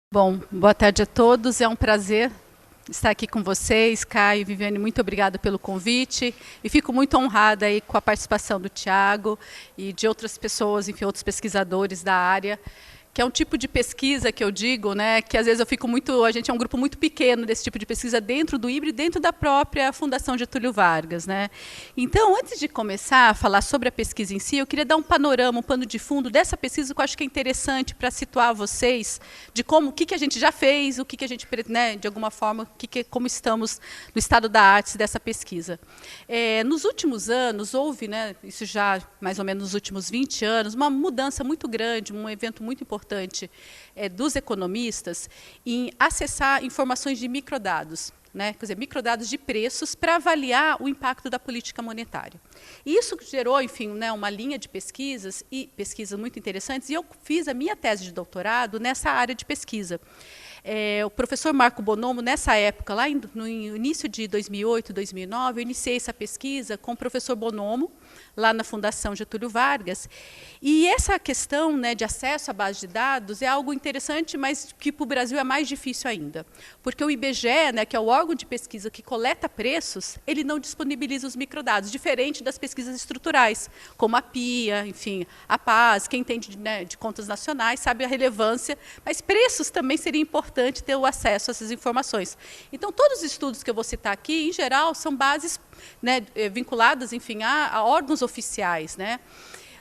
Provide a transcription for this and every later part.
Bom, boa tarde a todos. É um prazer estar aqui com vocês. Caio e Viviane, muito obrigada pelo convite. E fico muito honrada aí com a participação do Tiago e de outras pessoas, enfim, outros pesquisadores da área, que é um tipo de pesquisa que eu digo, né, que às vezes a gente é um grupo muito pequeno desse tipo de pesquisa dentro do IBRE, dentro da própria Fundação Getúlio Vargas, né. Então, antes de começar a falar sobre a pesquisa em si, eu queria dar um panorama, um pano de fundo dessa pesquisa, que eu acho que é interessante para situar vocês de como, o que a gente já fez, o que a gente, né, de alguma forma, como estamos no estado da arte dessa pesquisa. Nos últimos anos, houve, né, isso já mais ou menos nos últimos 20 anos, uma mudança muito grande, um evento muito importante dos economistas em acessar informações de microdados, né? Quer dizer, microdados de preços para avaliar o impacto da política monetária. E isso gerou, enfim, né, uma linha de pesquisas muito interessantes, e eu fiz a minha tese de doutorado nessa área de pesquisa. O professor Marco Bonomo, nessa época, lá no início de 2008, 2009, eu iniciei essa pesquisa com o professor Bonomo, lá na Fundação Getúlio Vargas. E essa questão, né, de acesso à base de dados é algo interessante, mas que para o Brasil é mais difícil ainda. Porque o IBGE, né, que é o órgão de pesquisa que coleta preços, ele não disponibiliza os microdados, diferente das pesquisas estruturais, como a PIA, enfim, a PAS, quem entende, né, de contas nacionais sabe a relevância, mas preços também seria importante ter o acesso a essas informações. Então, todos os estudos que eu vou citar aqui, em geral, são bases, né, vinculadas, enfim, a órgãos oficiais, né?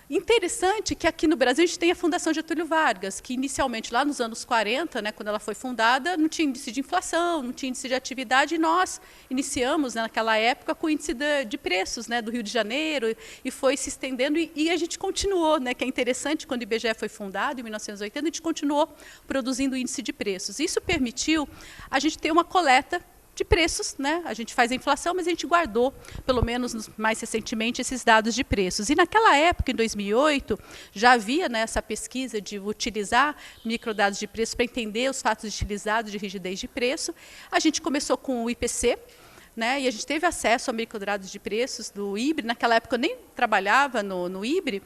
Interessante que aqui no Brasil a gente tem a Fundação Getúlio Vargas, que inicialmente, lá nos anos 40, né, quando ela foi fundada, não tinha índice de inflação, não tinha índice de atividade, e nós iniciamos, né, naquela época, com o índice de preços, né, do Rio de Janeiro, e foi se estendendo, e a gente continuou, né, que é interessante, quando o IBGE foi fundado, em 1980, a gente continuou produzindo índice de preços. Isso permitiu a gente ter uma coleta de preços, né? A gente faz a inflação, mas a gente guardou, pelo menos mais recentemente, esses dados de preços. E naquela época, em 2008, já havia, né, essa pesquisa de utilizar microdados de preço para entender os fatos utilizados de rigidez de preço. A gente começou com o IPC, né, e a gente teve acesso a microdados de preços do IBRE. Naquela época eu nem trabalhava no IBRE,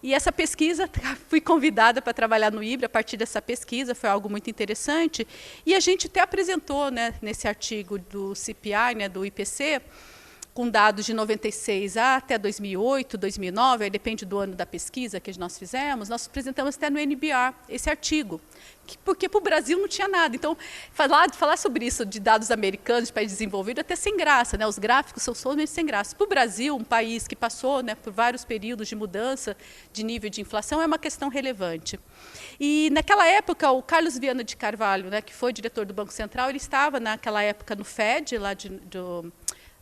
e essa pesquisa, fui convidada para trabalhar no IBRE a partir dessa pesquisa, foi algo muito interessante. E a gente até apresentou, né, nesse artigo do CPI, né, do IPC, com dados de 96 até 2008, 2009, aí depende do ano da pesquisa que nós fizemos, nós apresentamos até no NBR esse artigo, porque para o Brasil não tinha nada. Então, falar sobre isso de dados americanos, de país desenvolvido, é até sem graça, né? Os gráficos são somente sem graça. Para o Brasil, um país que passou, né, por vários períodos de mudança de nível de inflação, é uma questão relevante. E naquela época, o Carlos Viana de Carvalho, né, que foi diretor do Banco Central, ele estava naquela época no FED, lá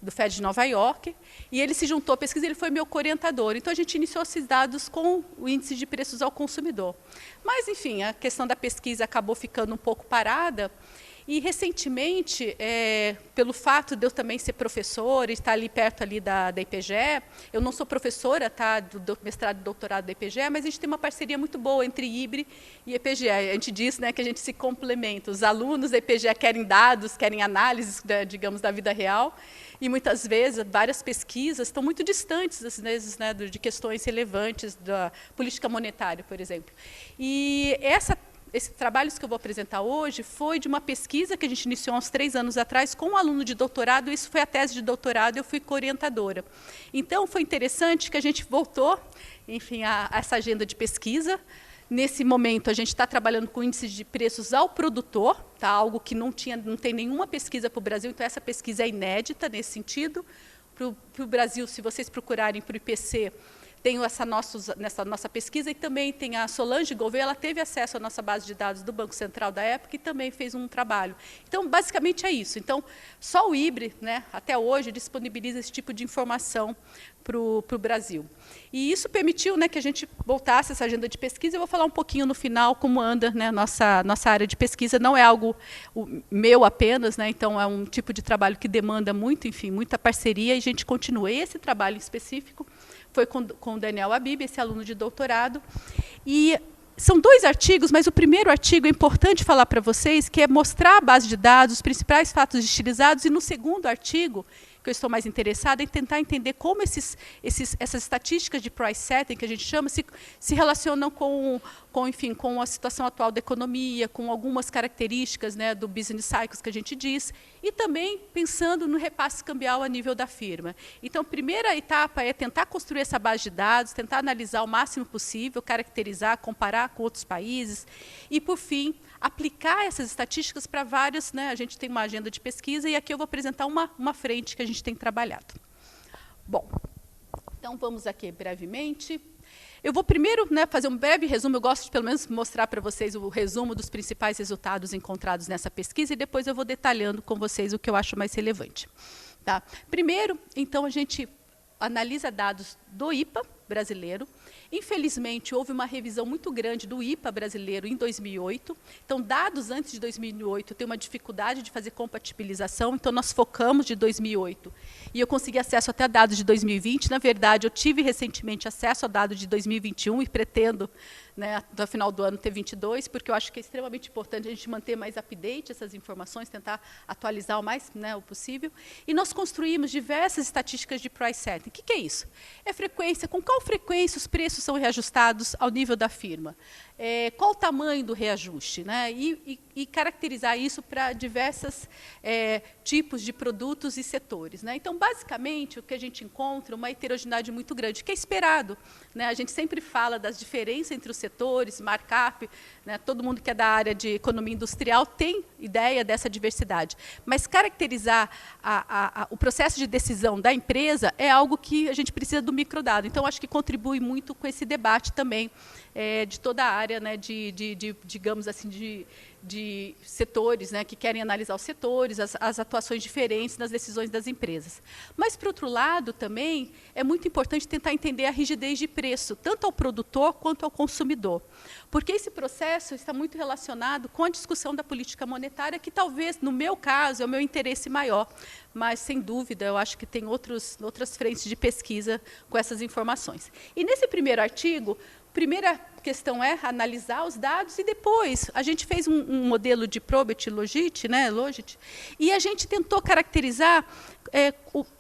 do FED de Nova York, e ele se juntou à pesquisa, ele foi meu co-orientador. Então, a gente iniciou esses dados com o índice de preços ao consumidor. Mas, enfim, a questão da pesquisa acabou ficando um pouco parada, e, recentemente, pelo fato de eu também ser professora e estar ali perto ali da IPGE, eu não sou professora, tá, do mestrado e doutorado da IPGE, mas a gente tem uma parceria muito boa entre IBRE e IPGE. A gente diz, né, que a gente se complementa. Os alunos da IPGE querem dados, querem análises, digamos, da vida real, e muitas vezes várias pesquisas estão muito distantes, às vezes, né, de questões relevantes da política monetária, por exemplo. E esses trabalhos que eu vou apresentar hoje foi de uma pesquisa que a gente iniciou há uns 3 anos atrás com um aluno de doutorado. Isso foi a tese de doutorado, eu fui co-orientadora. Então, foi interessante que a gente voltou, enfim, a essa agenda de pesquisa. Nesse momento, a gente está trabalhando com índices de preços ao produtor, tá? Algo que não tem nenhuma pesquisa para o Brasil, então essa pesquisa é inédita nesse sentido. Para o Brasil, se vocês procurarem para o IPC, tem nessa nossa pesquisa, e também tem a Solange Gouveia, ela teve acesso à nossa base de dados do Banco Central da época e também fez um trabalho. Então, basicamente é isso. Então, só o IBRE, né, até hoje, disponibiliza esse tipo de informação para o Brasil. E isso permitiu, né, que a gente voltasse essa agenda de pesquisa. Eu vou falar um pouquinho no final como anda, né, nossa área de pesquisa. Não é algo meu apenas, né, então é um tipo de trabalho que demanda muito, enfim, muita parceria, e a gente continua. Esse trabalho em específico foi com o Daniel Habib, esse aluno de doutorado. E são 2 artigos, mas o primeiro artigo é importante falar para vocês, que é mostrar a base de dados, os principais fatos estilizados, e no segundo artigo, que eu estou mais interessada, em tentar entender como essas estatísticas de price setting, que a gente chama, se relacionam com enfim, com a situação atual da economia, com algumas características, né, do business cycles que a gente diz, e também pensando no repasse cambial a nível da firma. Então, a primeira etapa é tentar construir essa base de dados, tentar analisar o máximo possível, caracterizar, comparar com outros países, e, por fim, aplicar essas estatísticas para várias, né, a gente tem uma agenda de pesquisa, e aqui eu vou apresentar uma frente que a gente tem trabalhado. Bom, então vamos aqui brevemente. Eu vou primeiro, né, fazer um breve resumo, eu gosto de pelo menos mostrar para vocês o resumo dos principais resultados encontrados nessa pesquisa, e depois eu vou detalhando com vocês o que eu acho mais relevante. Tá? Primeiro, então, a gente analisa dados do IPA brasileiro. Infelizmente, houve uma revisão muito grande do IPA brasileiro em 2008. Então, dados antes de 2008 têm uma dificuldade de fazer compatibilização, então nós focamos de 2008. E eu consegui acesso até a dados de 2020. Na verdade, eu tive recentemente acesso a dados de 2021 e pretendo, né, até o final do ano, ter 22, porque eu acho que é extremamente importante a gente manter mais update essas informações, tentar atualizar o mais, né, o possível. E nós construímos diversas estatísticas de price setting. O que é isso? É frequência, com qual frequência os preços são reajustados ao nível da firma? Qual o tamanho do reajuste? Né? E caracterizar isso para diversos tipos de produtos e setores. Né? Então, basicamente, o que a gente encontra é uma heterogeneidade muito grande, que é esperado. Né? A gente sempre fala das diferenças entre os setores, markup, né? Todo mundo que é da área de economia industrial tem ideia dessa diversidade. Mas caracterizar o processo de decisão da empresa é algo que a gente precisa do microdado. Então, acho que contribui muito com esse debate também de toda a área, né, digamos assim, de setores, né, que querem analisar os setores, as atuações diferentes nas decisões das empresas. Mas, por outro lado, também é muito importante tentar entender a rigidez de preço, tanto ao produtor quanto ao consumidor. Porque esse processo está muito relacionado com a discussão da política monetária, que talvez, no meu caso, é o meu interesse maior. Mas, sem dúvida, eu acho que tem outras frentes de pesquisa com essas informações. E, nesse primeiro artigo, a primeira questão é analisar os dados e depois a gente fez um modelo de probability logit, né, e a gente tentou caracterizar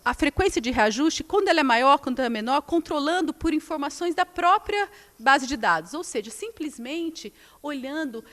a frequência de reajuste, quando ela é maior, quando ela é menor, controlando por informações da própria base de dados, ou seja, simplesmente olhando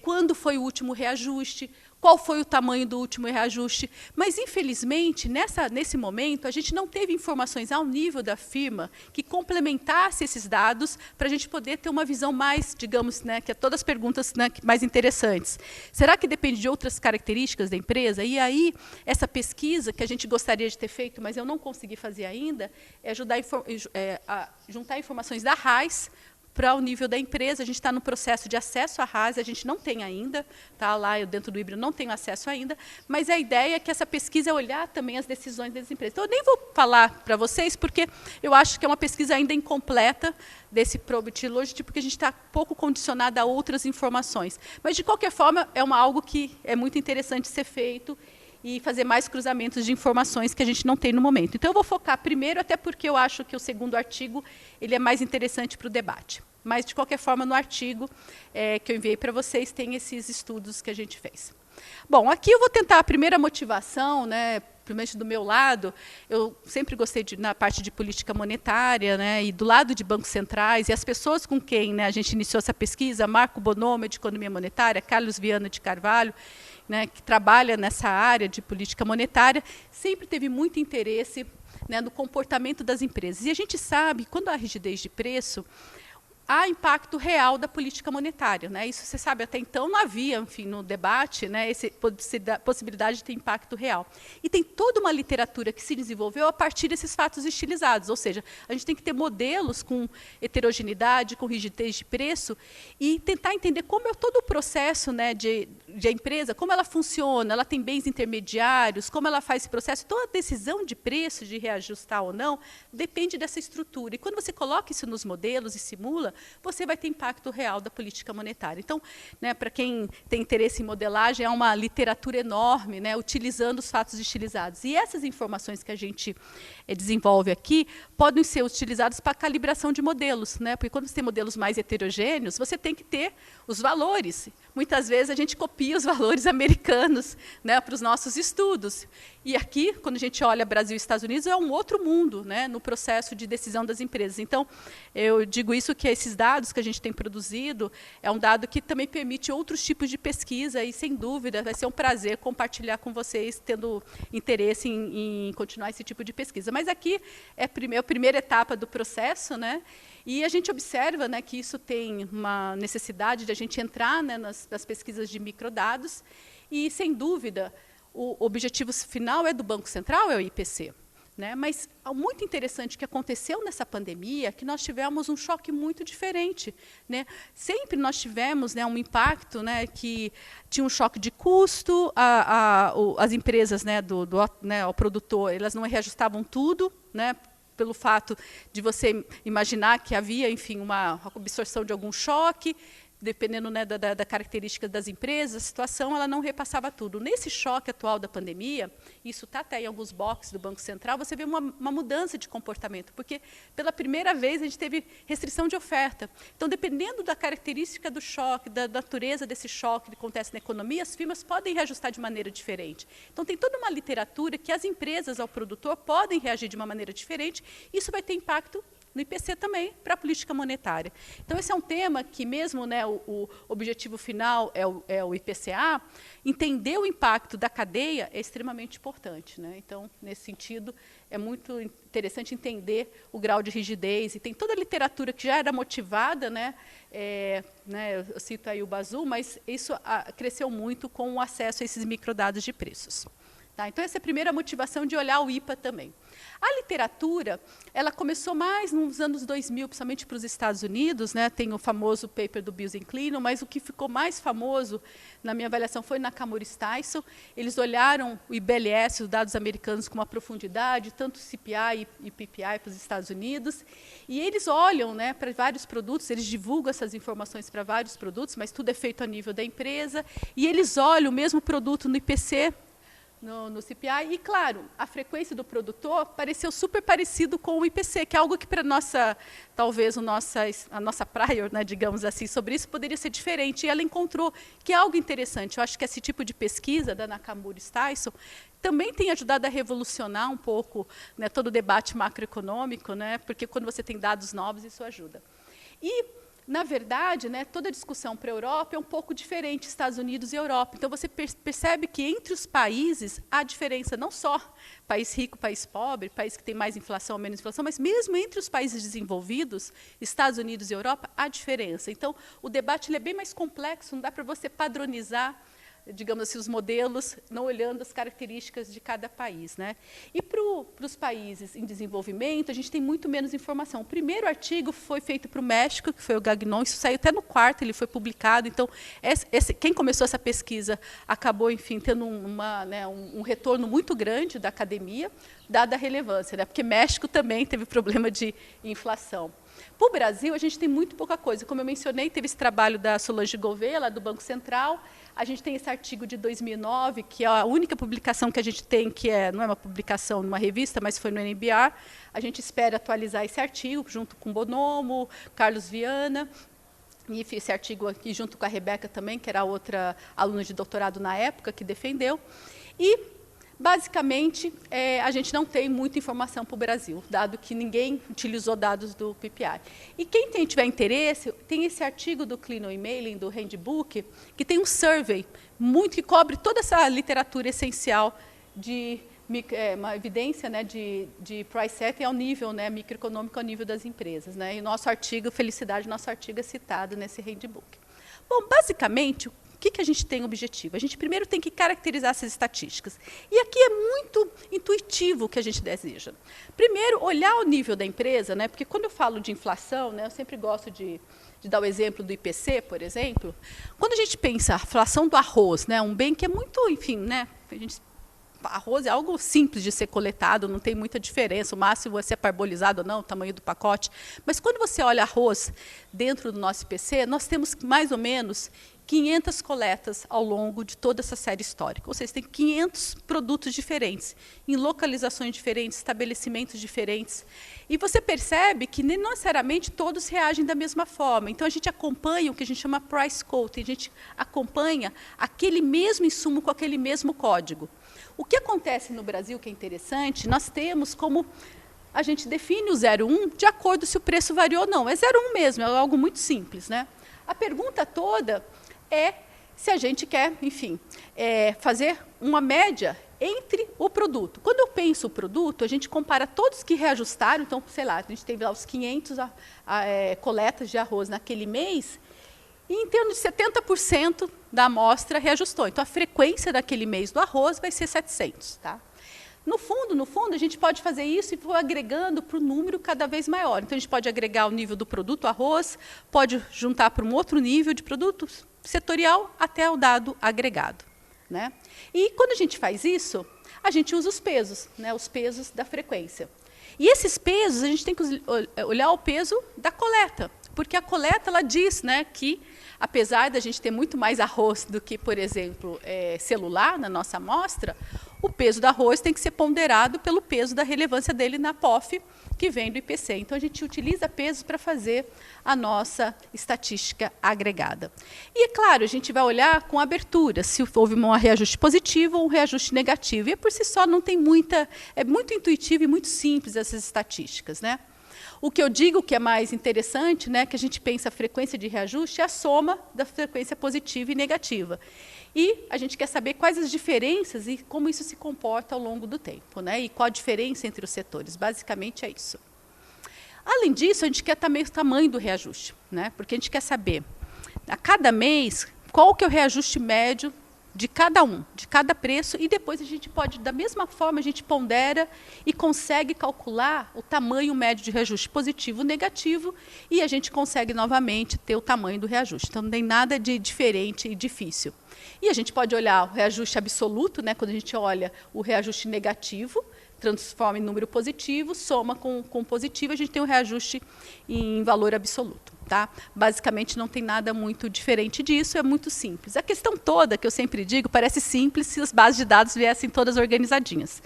quando foi o último reajuste, qual foi o tamanho do último reajuste. Mas, infelizmente, nesse momento, a gente não teve informações ao nível da firma que complementasse esses dados para a gente poder ter uma visão mais, digamos, né, que é todas as perguntas, né, mais interessantes. Será que depende de outras características da empresa? E aí, essa pesquisa que a gente gostaria de ter feito, mas eu não consegui fazer ainda, é juntar informações da RAIS para o nível da empresa. A gente está no processo de acesso à RAIS, a gente não tem ainda, tá? Lá eu dentro do híbrido não tenho acesso ainda, mas a ideia é que essa pesquisa é olhar também as decisões das empresas. Então, eu nem vou falar para vocês, porque eu acho que é uma pesquisa ainda incompleta desse probability logit, porque a gente está pouco condicionado a outras informações. Mas, de qualquer forma, é algo que é muito interessante ser feito e fazer mais cruzamentos de informações que a gente não tem no momento. Então, eu vou focar primeiro, até porque eu acho que o segundo artigo ele é mais interessante para o debate. Mas, de qualquer forma, no artigo que eu enviei para vocês, tem esses estudos que a gente fez. Bom, aqui eu vou tentar a primeira motivação, né, primeiramente do meu lado. Eu sempre gostei na parte de política monetária, né, e do lado de bancos centrais, e as pessoas com quem, né, a gente iniciou essa pesquisa, Marco Bonomo, de Economia Monetária, Carlos Viana de Carvalho, né, que trabalha nessa área de política monetária, sempre teve muito interesse, né, no comportamento das empresas. E a gente sabe, quando há rigidez de preço, há impacto real da política monetária. Né? Isso, você sabe, até então não havia, enfim, no debate, né, essa possibilidade de ter impacto real. E tem toda uma literatura que se desenvolveu a partir desses fatos estilizados, ou seja, a gente tem que ter modelos com heterogeneidade, com rigidez de preço, e tentar entender como é todo o processo, né, de a empresa, como ela funciona, ela tem bens intermediários, como ela faz esse processo. Então, a decisão de preço, de reajustar ou não, depende dessa estrutura. E quando você coloca isso nos modelos e simula, você vai ter impacto real da política monetária. Então, né, para quem tem interesse em modelagem, é uma literatura enorme, né, utilizando os fatos estilizados. E essas informações que a gente desenvolve aqui podem ser utilizadas para calibração de modelos, né, porque quando você tem modelos mais heterogêneos, você tem que ter os valores. Muitas vezes a gente copia os valores americanos, né, para os nossos estudos. E aqui, quando a gente olha Brasil e Estados Unidos, é um outro mundo, né, no processo de decisão das empresas. Então, eu digo isso, que esses esses dados que a gente tem produzido é um dado que também permite outros tipos de pesquisa e, sem dúvida, vai ser um prazer compartilhar com vocês, tendo interesse em continuar esse tipo de pesquisa. Mas aqui é a primeira etapa do processo, né? E a gente observa, né, que isso tem uma necessidade de a gente entrar, né, nas pesquisas de microdados e, sem dúvida, o objetivo final é do Banco Central, é o IPC. Né? Mas muito interessante que aconteceu nessa pandemia, que nós tivemos um choque muito diferente. Né? Sempre nós tivemos, né, um impacto, né, que tinha um choque de custo, as empresas, né, né, o produtor, elas não reajustavam tudo, né, pelo fato de você imaginar que havia, enfim, uma absorção de algum choque, dependendo, né, da característica das empresas, a situação ela não repassava tudo. Nesse choque atual da pandemia, isso está até em alguns boxes do Banco Central, você vê uma mudança de comportamento, porque pela primeira vez a gente teve restrição de oferta. Então, dependendo da característica do choque, da natureza desse choque que acontece na economia, as firmas podem reajustar de maneira diferente. Então, tem toda uma literatura que as empresas ao produtor podem reagir de uma maneira diferente, isso vai ter impacto no IPC também, para a política monetária. Então, esse é um tema que, mesmo, né, o objetivo final é o IPCA, entender o impacto da cadeia é extremamente importante. Né? Então, nesse sentido, é muito interessante entender o grau de rigidez, e tem toda a literatura que já era motivada, né, eu cito aí o Bazul, mas isso cresceu muito com o acesso a esses microdados de preços. Tá? Então, essa é a primeira motivação de olhar o IPA também. A literatura, ela começou mais nos anos 2000, principalmente para os Estados Unidos, né? Tem o famoso paper do Bills Inclino, mas o que ficou mais famoso, na minha avaliação, foi Nakamura e Stiesel. Eles olharam o IBLS, os dados americanos, com uma profundidade, tanto CPI e PPI para os Estados Unidos, e eles olham, né, para vários produtos, eles divulgam essas informações para vários produtos, mas tudo é feito a nível da empresa, e eles olham o mesmo produto no IPC, no CPI, e, claro, a frequência do produtor pareceu super parecido com o IPC, que é algo que, para talvez a nossa prior, né, digamos assim, sobre isso, poderia ser diferente. E ela encontrou que é algo interessante. Eu acho que esse tipo de pesquisa da Nakamura e Stiesel também tem ajudado a revolucionar um pouco, né, todo o debate macroeconômico, né, porque quando você tem dados novos, isso ajuda. E, na verdade, né, toda a discussão para a Europa é um pouco diferente, Estados Unidos e Europa. Então, você percebe que entre os países há diferença, não só país rico, país pobre, país que tem mais inflação ou menos inflação, mas mesmo entre os países desenvolvidos, Estados Unidos e Europa, há diferença. Então, o debate ele é bem mais complexo, não dá para você padronizar, digamos assim, os modelos, não olhando as características de cada país. Né? E para os países em desenvolvimento, a gente tem muito menos informação. O primeiro artigo foi feito para o México, que foi o Gagnon, isso saiu até no quarto, ele foi publicado. Então, quem começou essa pesquisa acabou, enfim, tendo um retorno muito grande da academia, dada a relevância, né? Porque México também teve problema de inflação. Para o Brasil, a gente tem muito pouca coisa. Como eu mencionei, teve esse trabalho da Solange Gouveia, lá do Banco Central. A gente tem esse artigo de 2009, que é a única publicação que a gente tem, que não é uma publicação numa revista, mas foi no NBR. A gente espera atualizar esse artigo, junto com Bonomo, Carlos Viana. E esse artigo aqui, junto com a Rebeca também, que era outra aluna de doutorado na época, que defendeu. E, basicamente, a gente não tem muita informação para o Brasil, dado que ninguém utilizou dados do PPI. E quem tiver interesse, tem esse artigo do Clean Emailing, do Handbook, que tem um survey que cobre toda essa literatura essencial de uma evidência, né, de price setting ao nível, né, microeconômico ao nível das empresas. Né? E nosso artigo, felicidade, nosso artigo é citado nesse Handbook. Bom, basicamente, o que a gente tem objetivo? A gente primeiro tem que caracterizar essas estatísticas. E aqui é muito intuitivo o que a gente deseja. Primeiro, olhar o nível da empresa, né? Porque quando eu falo de inflação, né, eu sempre gosto de dar o exemplo do IPC, por exemplo. Quando a gente pensa a inflação do arroz, né, um bem que é muito, enfim, né, arroz é algo simples de ser coletado, não tem muita diferença, o máximo é ser parbolizado ou não, o tamanho do pacote. Mas quando você olha arroz dentro do nosso IPC, nós temos mais ou menos 500 coletas ao longo de toda essa série histórica. Ou seja, tem 500 produtos diferentes, em localizações diferentes, estabelecimentos diferentes. E você percebe que nem necessariamente todos reagem da mesma forma. Então, a gente acompanha o que a gente chama price coding, a gente acompanha aquele mesmo insumo com aquele mesmo código. O que acontece no Brasil, que é interessante, nós temos como a gente define o 0,1 de acordo se o preço variou ou não. É 0,1 mesmo, é algo muito simples, né? A pergunta toda é se a gente quer, enfim, fazer uma média entre o produto. Quando eu penso o produto, a gente compara todos que reajustaram. Então, sei lá, a gente teve lá os 500 coletas de arroz naquele mês, e em torno de 70% da amostra reajustou. Então, a frequência daquele mês do arroz vai ser 700. Tá? No fundo, a gente pode fazer isso e for agregando para um número cada vez maior. Então, a gente pode agregar o nível do produto arroz, pode juntar para um outro nível de produto setorial até o dado agregado. Né? E quando a gente faz isso, a gente usa os pesos, né? Os pesos da frequência. E esses pesos, a gente tem que olhar o peso da coleta, porque a coleta ela diz, né, que, apesar da gente ter muito mais arroz do que, por exemplo, celular na nossa amostra, o peso do arroz tem que ser ponderado pelo peso da relevância dele na POF, que vem do IPC. Então, a gente utiliza pesos para fazer a nossa estatística agregada. E, é claro, a gente vai olhar com abertura, se houve um reajuste positivo ou um reajuste negativo. E, por si só, não tem muita... É muito intuitivo e muito simples essas estatísticas, né? O que eu digo que é mais interessante, né, que a gente pensa a frequência de reajuste é a soma da frequência positiva e negativa. E a gente quer saber quais as diferenças e como isso se comporta ao longo do tempo, né, e qual a diferença entre os setores. Basicamente é isso. Além disso, a gente quer também o tamanho do reajuste, né, porque a gente quer saber, a cada mês, qual que é o reajuste médio de cada preço, e depois a gente pode, da mesma forma, a gente pondera e consegue calcular o tamanho médio de reajuste positivo ou negativo, e a gente consegue novamente ter o tamanho do reajuste. Então, não tem nada de diferente e difícil. E a gente pode olhar o reajuste absoluto, né, quando a gente olha o reajuste negativo, transforma em número positivo, soma com positivo, a gente tem um reajuste em valor absoluto. Tá? Basicamente, não tem nada muito diferente disso, é muito simples. A questão toda, que eu sempre digo, parece simples se as bases de dados viessem todas organizadinhas.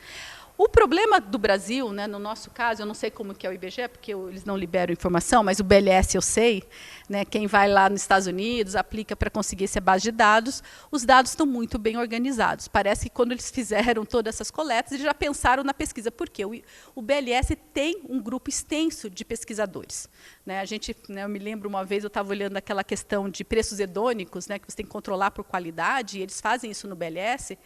O problema do Brasil, né, no nosso caso, eu não sei como que é o IBGE, porque eles não liberam informação, mas o BLS eu sei, né, quem vai lá nos Estados Unidos, aplica para conseguir essa base de dados, os dados estão muito bem organizados. Parece que quando eles fizeram todas essas coletas, eles já pensaram na pesquisa. Por quê? O BLS tem um grupo extenso de pesquisadores. Né, eu me lembro uma vez, eu estava olhando aquela questão de preços hedônicos, né, que você tem que controlar por qualidade, e eles fazem isso no BLS.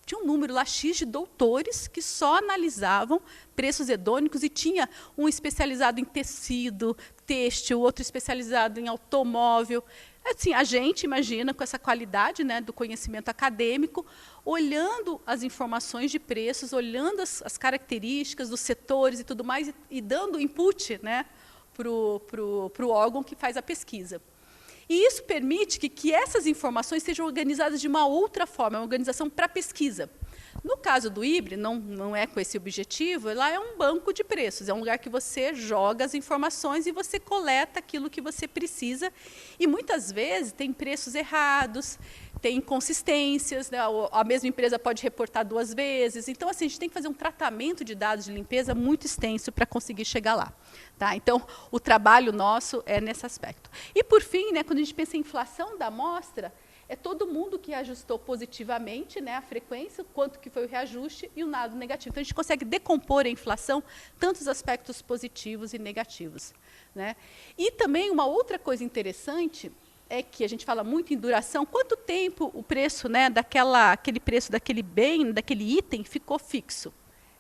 Tinha um número lá X de doutores que só analisavam preços hedônicos, e tinha um especializado em tecido, têxtil, outro especializado em automóvel. Assim, a gente imagina, com essa qualidade, né, do conhecimento acadêmico, olhando as informações de preços, olhando as características dos setores e tudo mais, e dando input, né, para o órgão que faz a pesquisa. E isso permite que essas informações sejam organizadas de uma outra forma, uma organização para pesquisa. No caso do IBRE, não é com esse objetivo, lá é um banco de preços, é um lugar que você joga as informações e você coleta aquilo que você precisa, e muitas vezes tem preços errados, tem inconsistências, né? A mesma empresa pode reportar 2 vezes. Então, assim, a gente tem que fazer um tratamento de dados de limpeza muito extenso para conseguir chegar lá. Tá? Então, o trabalho nosso é nesse aspecto. E, por fim, né, quando a gente pensa em inflação da amostra, é todo mundo que ajustou positivamente, né, a frequência, quanto que foi o reajuste e o dado negativo. Então, a gente consegue decompor a inflação, tanto os aspectos positivos e negativos. Né? E também uma outra coisa interessante é que a gente fala muito em duração, quanto tempo o preço, né, aquele preço daquele bem, daquele item, ficou fixo.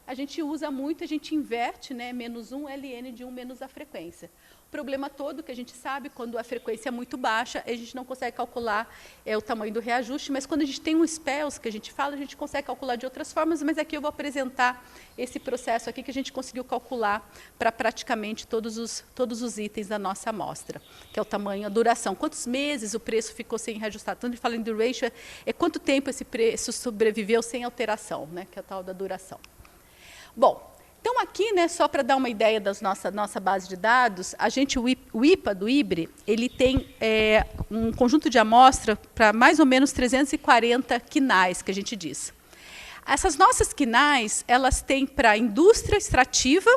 A gente usa muito, a gente inverte, né, -1 ln de 1 menos a frequência. O problema todo que a gente sabe, quando a frequência é muito baixa, a gente não consegue calcular o tamanho do reajuste, mas quando a gente tem um SPELS, que a gente fala, a gente consegue calcular de outras formas, mas aqui eu vou apresentar esse processo aqui que a gente conseguiu calcular para praticamente todos os itens da nossa amostra, que é o tamanho, a duração. Quantos meses o preço ficou sem reajustar? Quando a gente fala em duration, é quanto tempo esse preço sobreviveu sem alteração, né, que é a tal da duração. Bom, então aqui, né, só para dar uma ideia da nossa base de dados, o IPA do IBRE, ele tem um conjunto de amostra para mais ou menos 340 quinais, que a gente diz. Essas nossas quinais, elas têm para indústria extrativa,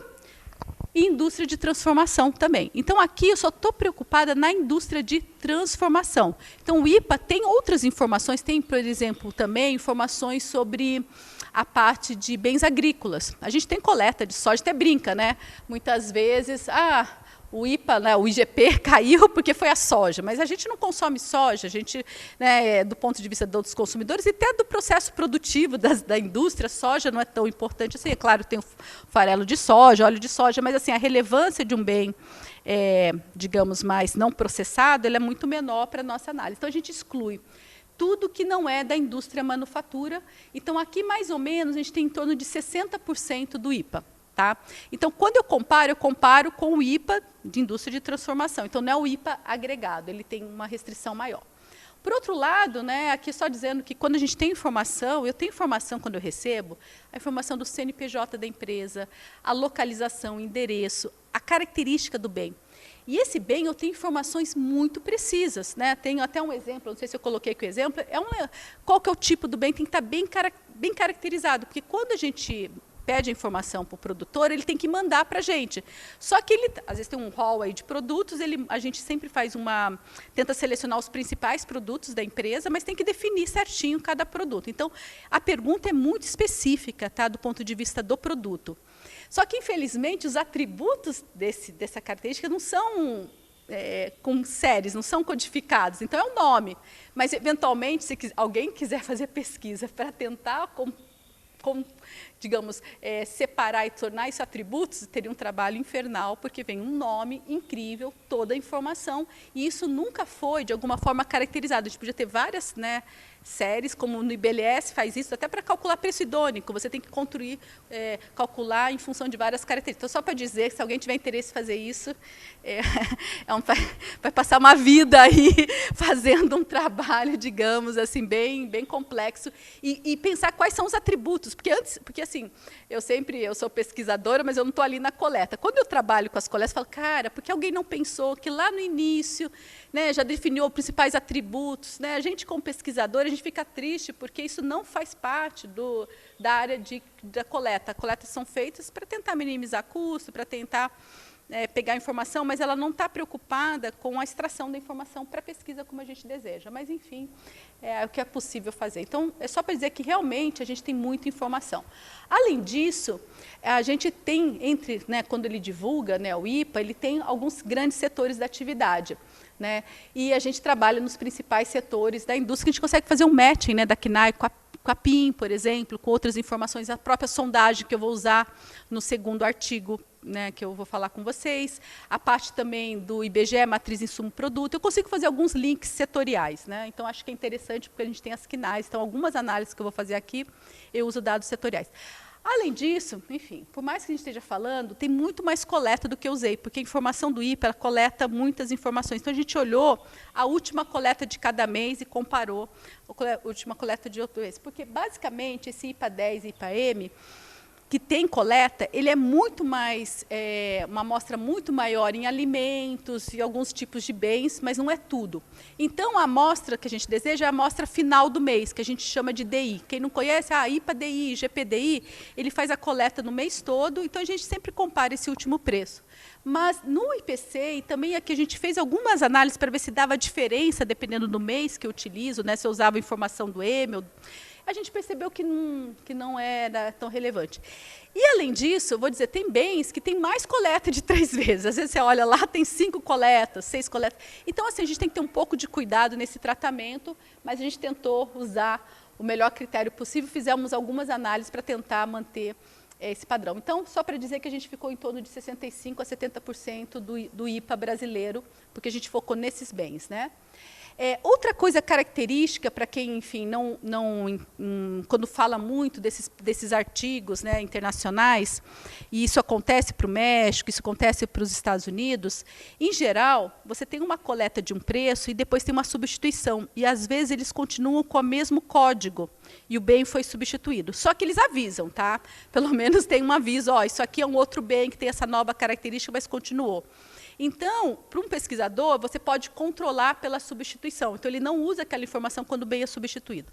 e indústria de transformação também. Então, aqui eu só estou preocupada na indústria de transformação. Então, o IPA tem outras informações, tem, por exemplo, também informações sobre a parte de bens agrícolas. A gente tem coleta de soja, até brinca, né? Muitas vezes, o IPA, né, o IGP caiu porque foi a soja, mas a gente não consome soja, a gente, né, do ponto de vista dos consumidores e até do processo produtivo da indústria, soja não é tão importante assim. É claro, tem o farelo de soja, óleo de soja, mas assim, a relevância de um bem, digamos, mais não processado, ele é muito menor para a nossa análise. Então, a gente exclui tudo que não é da indústria manufatura. Então, aqui, mais ou menos, a gente tem em torno de 60% do IPA. Tá? Então, quando eu comparo com o IPA de indústria de transformação. Então, não é o IPA agregado, ele tem uma restrição maior. Por outro lado, né, aqui só dizendo que quando a gente tem informação, eu tenho informação quando eu recebo, a informação do CNPJ da empresa, a localização, o endereço, a característica do bem. E esse bem eu tenho informações muito precisas, né? Tenho até um exemplo, não sei se eu coloquei aqui o exemplo, qual que é o tipo do bem, tem que estar bem caracterizado, porque quando a gente pede a informação para o produtor, ele tem que mandar para a gente. Só que ele, às vezes tem um hall aí de produtos, a gente sempre tenta selecionar os principais produtos da empresa, mas tem que definir certinho cada produto. Então, a pergunta é muito específica, tá, do ponto de vista do produto. Só que, infelizmente, os atributos dessa característica não são com séries, não são codificados. Então, é um nome. Mas, eventualmente, se alguém quiser fazer pesquisa para tentar digamos, separar e tornar isso atributos, teria um trabalho infernal, porque vem um nome incrível, toda a informação, e isso nunca foi, de alguma forma, caracterizado. A gente podia ter várias, né, séries, como no IBLS faz isso, até para calcular preço idônico, você tem que calcular em função de várias características. Então, só para dizer que se alguém tiver interesse em fazer isso, vai passar uma vida aí fazendo um trabalho, digamos, assim, bem complexo, e pensar quais são os atributos, porque assim, eu sou pesquisadora, mas eu não estou ali na coleta. Quando eu trabalho com as coletas, eu falo, cara, porque alguém não pensou que lá no início, né, já definiu os principais atributos, né? A gente, como pesquisador, a gente fica triste, porque isso não faz parte da área da coleta. Coletas são feitas para tentar minimizar custo, para tentar pegar informação, mas ela não está preocupada com a extração da informação para a pesquisa como a gente deseja. Mas, enfim, é o que é possível fazer. Então, é só para dizer que, realmente, a gente tem muita informação. Além disso, a gente tem, né, quando ele divulga, né, o IPA, ele tem alguns grandes setores da atividade. Né, e a gente trabalha nos principais setores da indústria, que a gente consegue fazer um matching, né, da CNAE com a PIM, por exemplo, com outras informações, a própria sondagem que eu vou usar no segundo artigo, né, que eu vou falar com vocês, a parte também do IBGE, matriz insumo-produto, eu consigo fazer alguns links setoriais. Né, então, acho que é interessante, porque a gente tem as CNAEs, então, algumas análises que eu vou fazer aqui, eu uso dados setoriais. Além disso, enfim, por mais que a gente esteja falando, tem muito mais coleta do que eu usei, porque a informação do IPA ela coleta muitas informações. Então, a gente olhou a última coleta de cada mês e comparou a última coleta de outro mês. Porque, basicamente, esse IPA 10 e IPA M, que tem coleta, ele é muito mais, uma amostra muito maior em alimentos e alguns tipos de bens, mas não é tudo. Então, a amostra que a gente deseja é a amostra final do mês, que a gente chama de DI. Quem não conhece, IPA-DI, GPDI, ele faz a coleta no mês todo, então a gente sempre compara esse último preço. Mas no IPC, e também aqui a gente fez algumas análises para ver se dava diferença, dependendo do mês que eu utilizo, né, se eu usava a informação do EME, a gente percebeu que não era tão relevante. E, além disso, eu vou dizer, tem bens que tem mais coleta de 3 vezes. Às vezes você olha lá, tem 5 coletas, 6 coletas. Então, assim, a gente tem que ter um pouco de cuidado nesse tratamento, mas a gente tentou usar o melhor critério possível, fizemos algumas análises para tentar manter esse padrão. Então, só para dizer que a gente ficou em torno de 65% a 70% do IPA brasileiro, porque a gente focou nesses bens, né? Outra coisa característica para quem, enfim, quando fala muito desses artigos, né, internacionais, e isso acontece para o México, isso acontece para os Estados Unidos, em geral, você tem uma coleta de um preço e depois tem uma substituição. E, às vezes, eles continuam com o mesmo código e o bem foi substituído. Só que eles avisam, tá? Pelo menos tem um aviso, isso aqui é um outro bem que tem essa nova característica, mas continuou. Então, para um pesquisador, você pode controlar pela substituição. Então, ele não usa aquela informação quando o bem é substituído.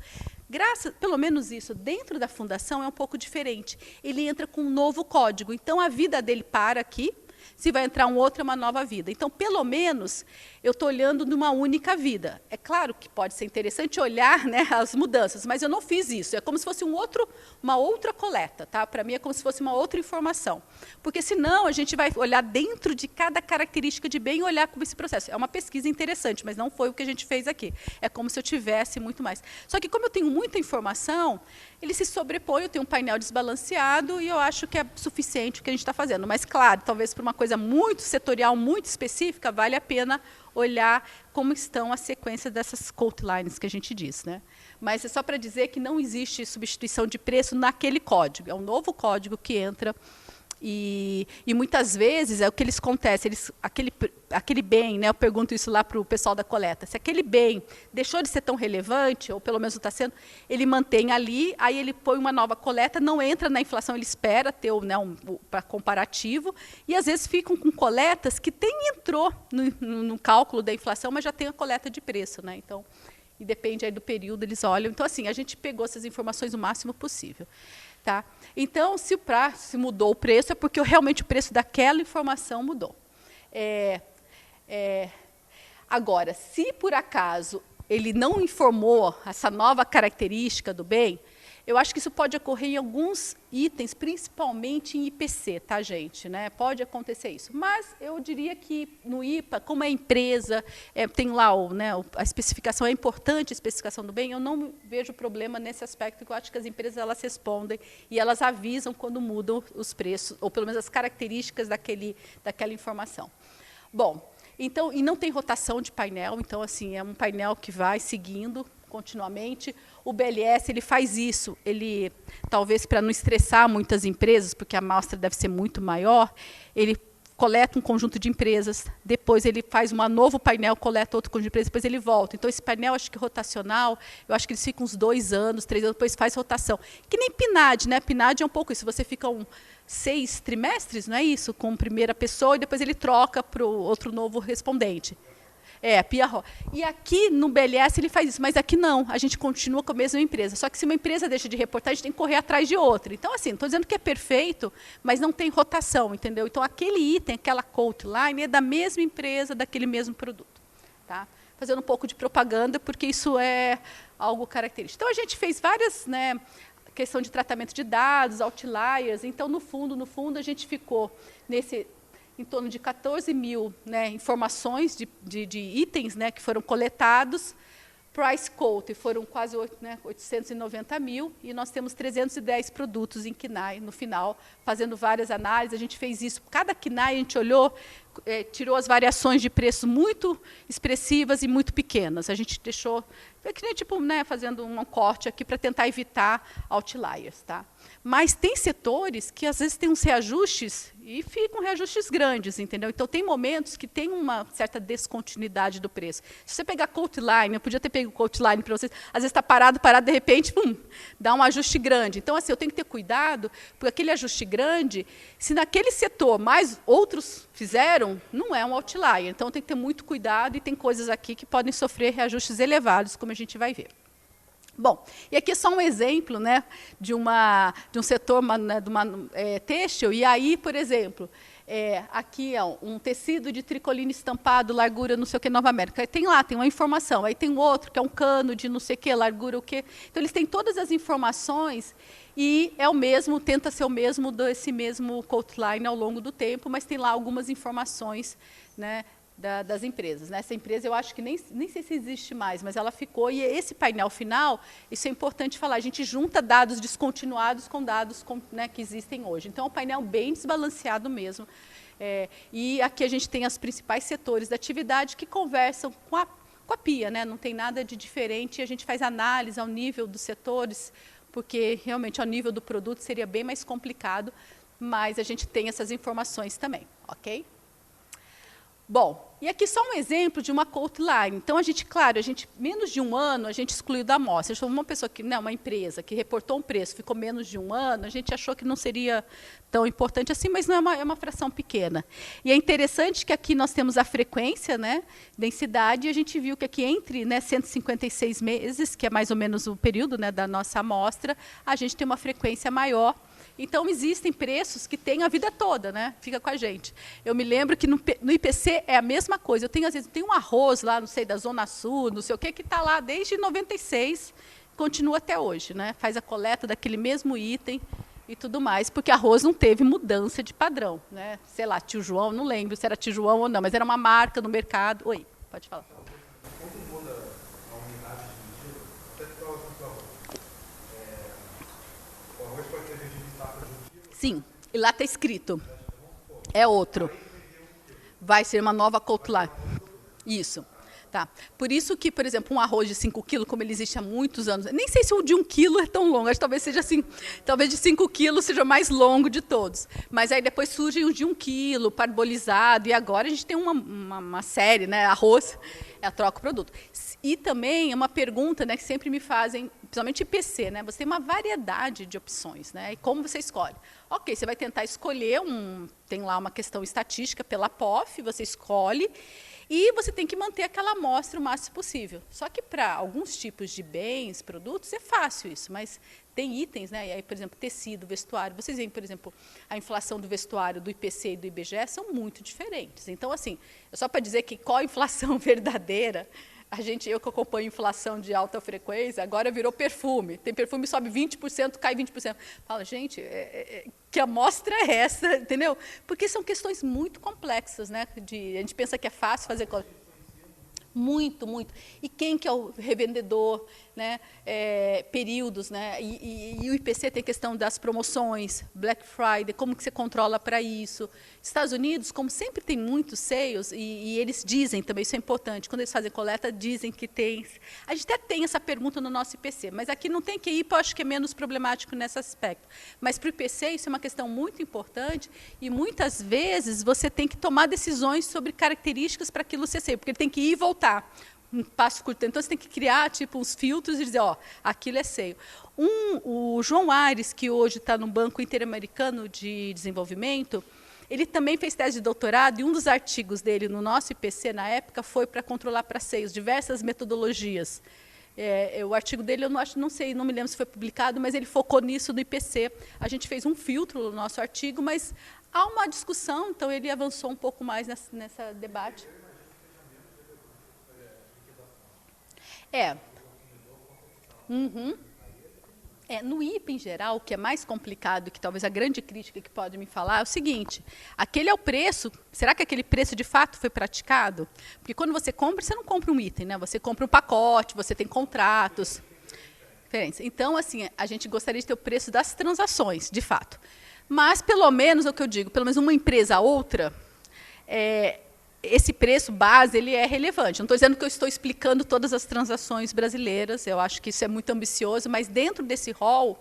Pelo menos isso, dentro da fundação é um pouco diferente. Ele entra com um novo código. Então, a vida dele para aqui, Se vai entrar um outro, é uma nova vida. Então, pelo menos, eu estou olhando numa única vida. É claro que pode ser interessante olhar, né, as mudanças, mas eu não fiz isso. É como se fosse uma outra coleta. Tá? Para mim, é como se fosse uma outra informação. Porque, senão, a gente vai olhar dentro de cada característica de bem e olhar como esse processo. É uma pesquisa interessante, mas não foi o que a gente fez aqui. É como se eu tivesse muito mais. Só que, como eu tenho muita informação, ele se sobrepõe, eu tenho um painel desbalanceado e eu acho que é suficiente o que a gente está fazendo. Mas, claro, talvez para uma coisa muito setorial, muito específica, vale a pena olhar como estão a sequência dessas quote lines que a gente diz. Né? Mas é só para dizer que não existe substituição de preço naquele código. É um novo código que entra. E muitas vezes é o que eles acontece, aquele bem, né, eu pergunto isso lá para o pessoal da coleta, se aquele bem deixou de ser tão relevante, ou pelo menos está sendo, ele mantém ali, aí ele põe uma nova coleta, não entra na inflação, ele espera ter né, para comparativo, e às vezes ficam com coletas que entrou no cálculo da inflação, mas já tem a coleta de preço. Né, então, e depende aí do período, eles olham. Então, assim, a gente pegou essas informações o máximo possível. Tá? Então, se mudou o preço, é porque realmente o preço daquela informação mudou. Agora, se por acaso ele não informou essa nova característica do bem, eu acho que isso pode ocorrer em alguns itens, principalmente em IPC, tá, gente? Né? Pode acontecer isso. Mas eu diria que no IPA, como é empresa, tem lá a especificação, é importante a especificação do bem, eu não vejo problema nesse aspecto, porque eu acho que as empresas elas respondem e elas avisam quando mudam os preços, ou pelo menos as características daquela informação. Bom, então, e não tem rotação de painel, então assim, é um painel que vai seguindo continuamente. O BLS ele faz isso, ele talvez para não estressar muitas empresas, porque a amostra deve ser muito maior, ele coleta um conjunto de empresas, depois ele faz um novo painel, coleta outro conjunto de empresas, depois ele volta. Então, esse painel, acho que rotacional, eu acho que eles ficam uns 2 anos, 3 anos, depois faz rotação. Que nem PNAD, né? PNAD é um pouco isso, você fica 6 trimestres, não é isso? Com a primeira pessoa, e depois ele troca para o outro novo respondente. PIA. E aqui no BLS ele faz isso, mas aqui não, a gente continua com a mesma empresa. Só que se uma empresa deixa de reportar, a gente tem que correr atrás de outra. Então, assim, não estou dizendo que é perfeito, mas não tem rotação, entendeu? Então, aquele item, aquela quote line, é da mesma empresa, daquele mesmo produto. Tá? Fazendo um pouco de propaganda, porque isso é algo característico. Então, a gente fez várias, né, questão de tratamento de dados, outliers. Então, no fundo, a gente ficou em torno de 14 mil, né, informações de itens, né, que foram coletados. Price quote foram quase 890 mil, e nós temos 310 produtos em KNAI no final, fazendo várias análises. A gente fez isso, cada KNAI a gente olhou, tirou as variações de preço muito expressivas e muito pequenas. A gente deixou, que nem tipo, né, fazendo um corte aqui para tentar evitar outliers. Tá? Mas tem setores que às vezes têm uns reajustes e ficam reajustes grandes, entendeu? Então tem momentos que tem uma certa descontinuidade do preço. Se você pegar quote line, eu podia ter pego quote line para vocês, às vezes está parado, de repente, dá um ajuste grande. Então, assim, eu tenho que ter cuidado, porque aquele ajuste grande, se naquele setor mais outros fizeram, não é um outlier. Então tem que ter muito cuidado, e tem coisas aqui que podem sofrer reajustes elevados, como a gente vai ver. Bom, e aqui é só um exemplo, né, de um setor têxtil, e aí, por exemplo, aqui é um tecido de tricoline estampado, largura não sei o que, Nova América. Tem uma informação, aí tem outro que é um cano de não sei o que, largura o que. Então, eles têm todas as informações e é o mesmo, tenta ser o mesmo desse mesmo quote line ao longo do tempo, mas tem lá algumas informações, né, das empresas. Né? Essa empresa, eu acho que nem sei se existe mais, mas ela ficou, e esse painel final, isso é importante falar, a gente junta dados descontinuados com dados né, que existem hoje. Então, é um painel bem desbalanceado mesmo. E aqui a gente tem os principais setores da atividade que conversam com a PIA, né? Não tem nada de diferente, e a gente faz análise ao nível dos setores, porque realmente ao nível do produto seria bem mais complicado, mas a gente tem essas informações também, ok? Bom, e aqui só um exemplo de uma quote line. Então, claro, menos de um ano, a gente excluiu da amostra. Então, uma pessoa uma empresa que reportou um preço, ficou menos de um ano, a gente achou que não seria tão importante assim, mas não é uma fração pequena. E é interessante que aqui nós temos a frequência, né, densidade, e a gente viu que aqui entre 156 meses, que é mais ou menos o período, né, da nossa amostra, a gente tem uma frequência maior. Então, existem preços que têm a vida toda, né? Fica com a gente. Eu me lembro que no IPC é a mesma coisa. Às vezes, tem um arroz lá, não sei, da Zona Sul, não sei o quê, que está lá desde 96, continua até hoje, né? Faz a coleta daquele mesmo item e tudo mais, porque arroz não teve mudança de padrão, né? Sei lá, Tio João, não lembro se era Tio João ou não, mas era uma marca no mercado. Oi, pode falar. Sim, e lá está escrito. É outro. Vai ser uma nova coutular. Isso. Tá. Por isso que, por exemplo, um arroz de 5 quilos, como ele existe há muitos anos, nem sei se o de 1 quilo é tão longo, acho que talvez seja assim, talvez de 5 quilos seja o mais longo de todos. Mas aí depois surgem os de 1 quilo, parbolizado, e agora a gente tem uma série, né, arroz, troca o produto. E também é uma pergunta, né, que sempre me fazem, principalmente IPC, né, você tem uma variedade de opções, né, e como você escolhe? Ok, você vai tentar escolher, tem lá uma questão estatística pela POF, você escolhe, e você tem que manter aquela amostra o máximo possível. Só que para alguns tipos de bens, produtos, é fácil isso, mas tem itens, né? E aí, por exemplo, tecido, vestuário. Vocês veem, por exemplo, a inflação do vestuário do IPC e do IBGE são muito diferentes. Então, assim, só para dizer que qual a inflação verdadeira, eu que acompanho inflação de alta frequência, agora virou perfume. Tem perfume que sobe 20%, cai 20%. Fala, gente, que amostra é essa, entendeu? Porque são questões muito complexas, né? A gente pensa que é fácil fazer... Muito, muito. E quem que é o revendedor, né? Períodos, né? E o IPC tem questão das promoções, Black Friday, como que você controla para isso. Estados Unidos, como sempre tem muitos seios, e eles dizem também, isso é importante, quando eles fazem coleta, dizem que tem... A gente até tem essa pergunta no nosso IPC, mas aqui não tem QI, eu acho que é menos problemático nesse aspecto. Mas para o IPC isso é uma questão muito importante, e muitas vezes você tem que tomar decisões sobre características para aquilo ser seio, porque ele tem que ir e voltar. Um passo curto. Então, você tem que criar tipo, uns filtros e dizer, ó, aquilo é seio. O João Aires, que hoje está no Banco Interamericano de Desenvolvimento, ele também fez tese de doutorado, e um dos artigos dele no nosso IPC, na época, foi para controlar para seios, diversas metodologias. O artigo dele, eu não sei, não me lembro se foi publicado, mas ele focou nisso no IPC. A gente fez um filtro no nosso artigo, mas há uma discussão, então ele avançou um pouco mais nessa debate. Uhum. No IPA, em geral, o que é mais complicado, que talvez a grande crítica que pode me falar, é o seguinte, aquele é o preço, será que aquele preço de fato foi praticado? Porque quando você compra, você não compra um item, né? Você compra um pacote, você tem contratos. Então, assim, a gente gostaria de ter o preço das transações, de fato. Mas, pelo menos, é o que eu digo, pelo menos uma empresa a outra, esse preço base ele é relevante. Não estou dizendo que eu estou explicando todas as transações brasileiras, eu acho que isso é muito ambicioso, mas dentro desse rol,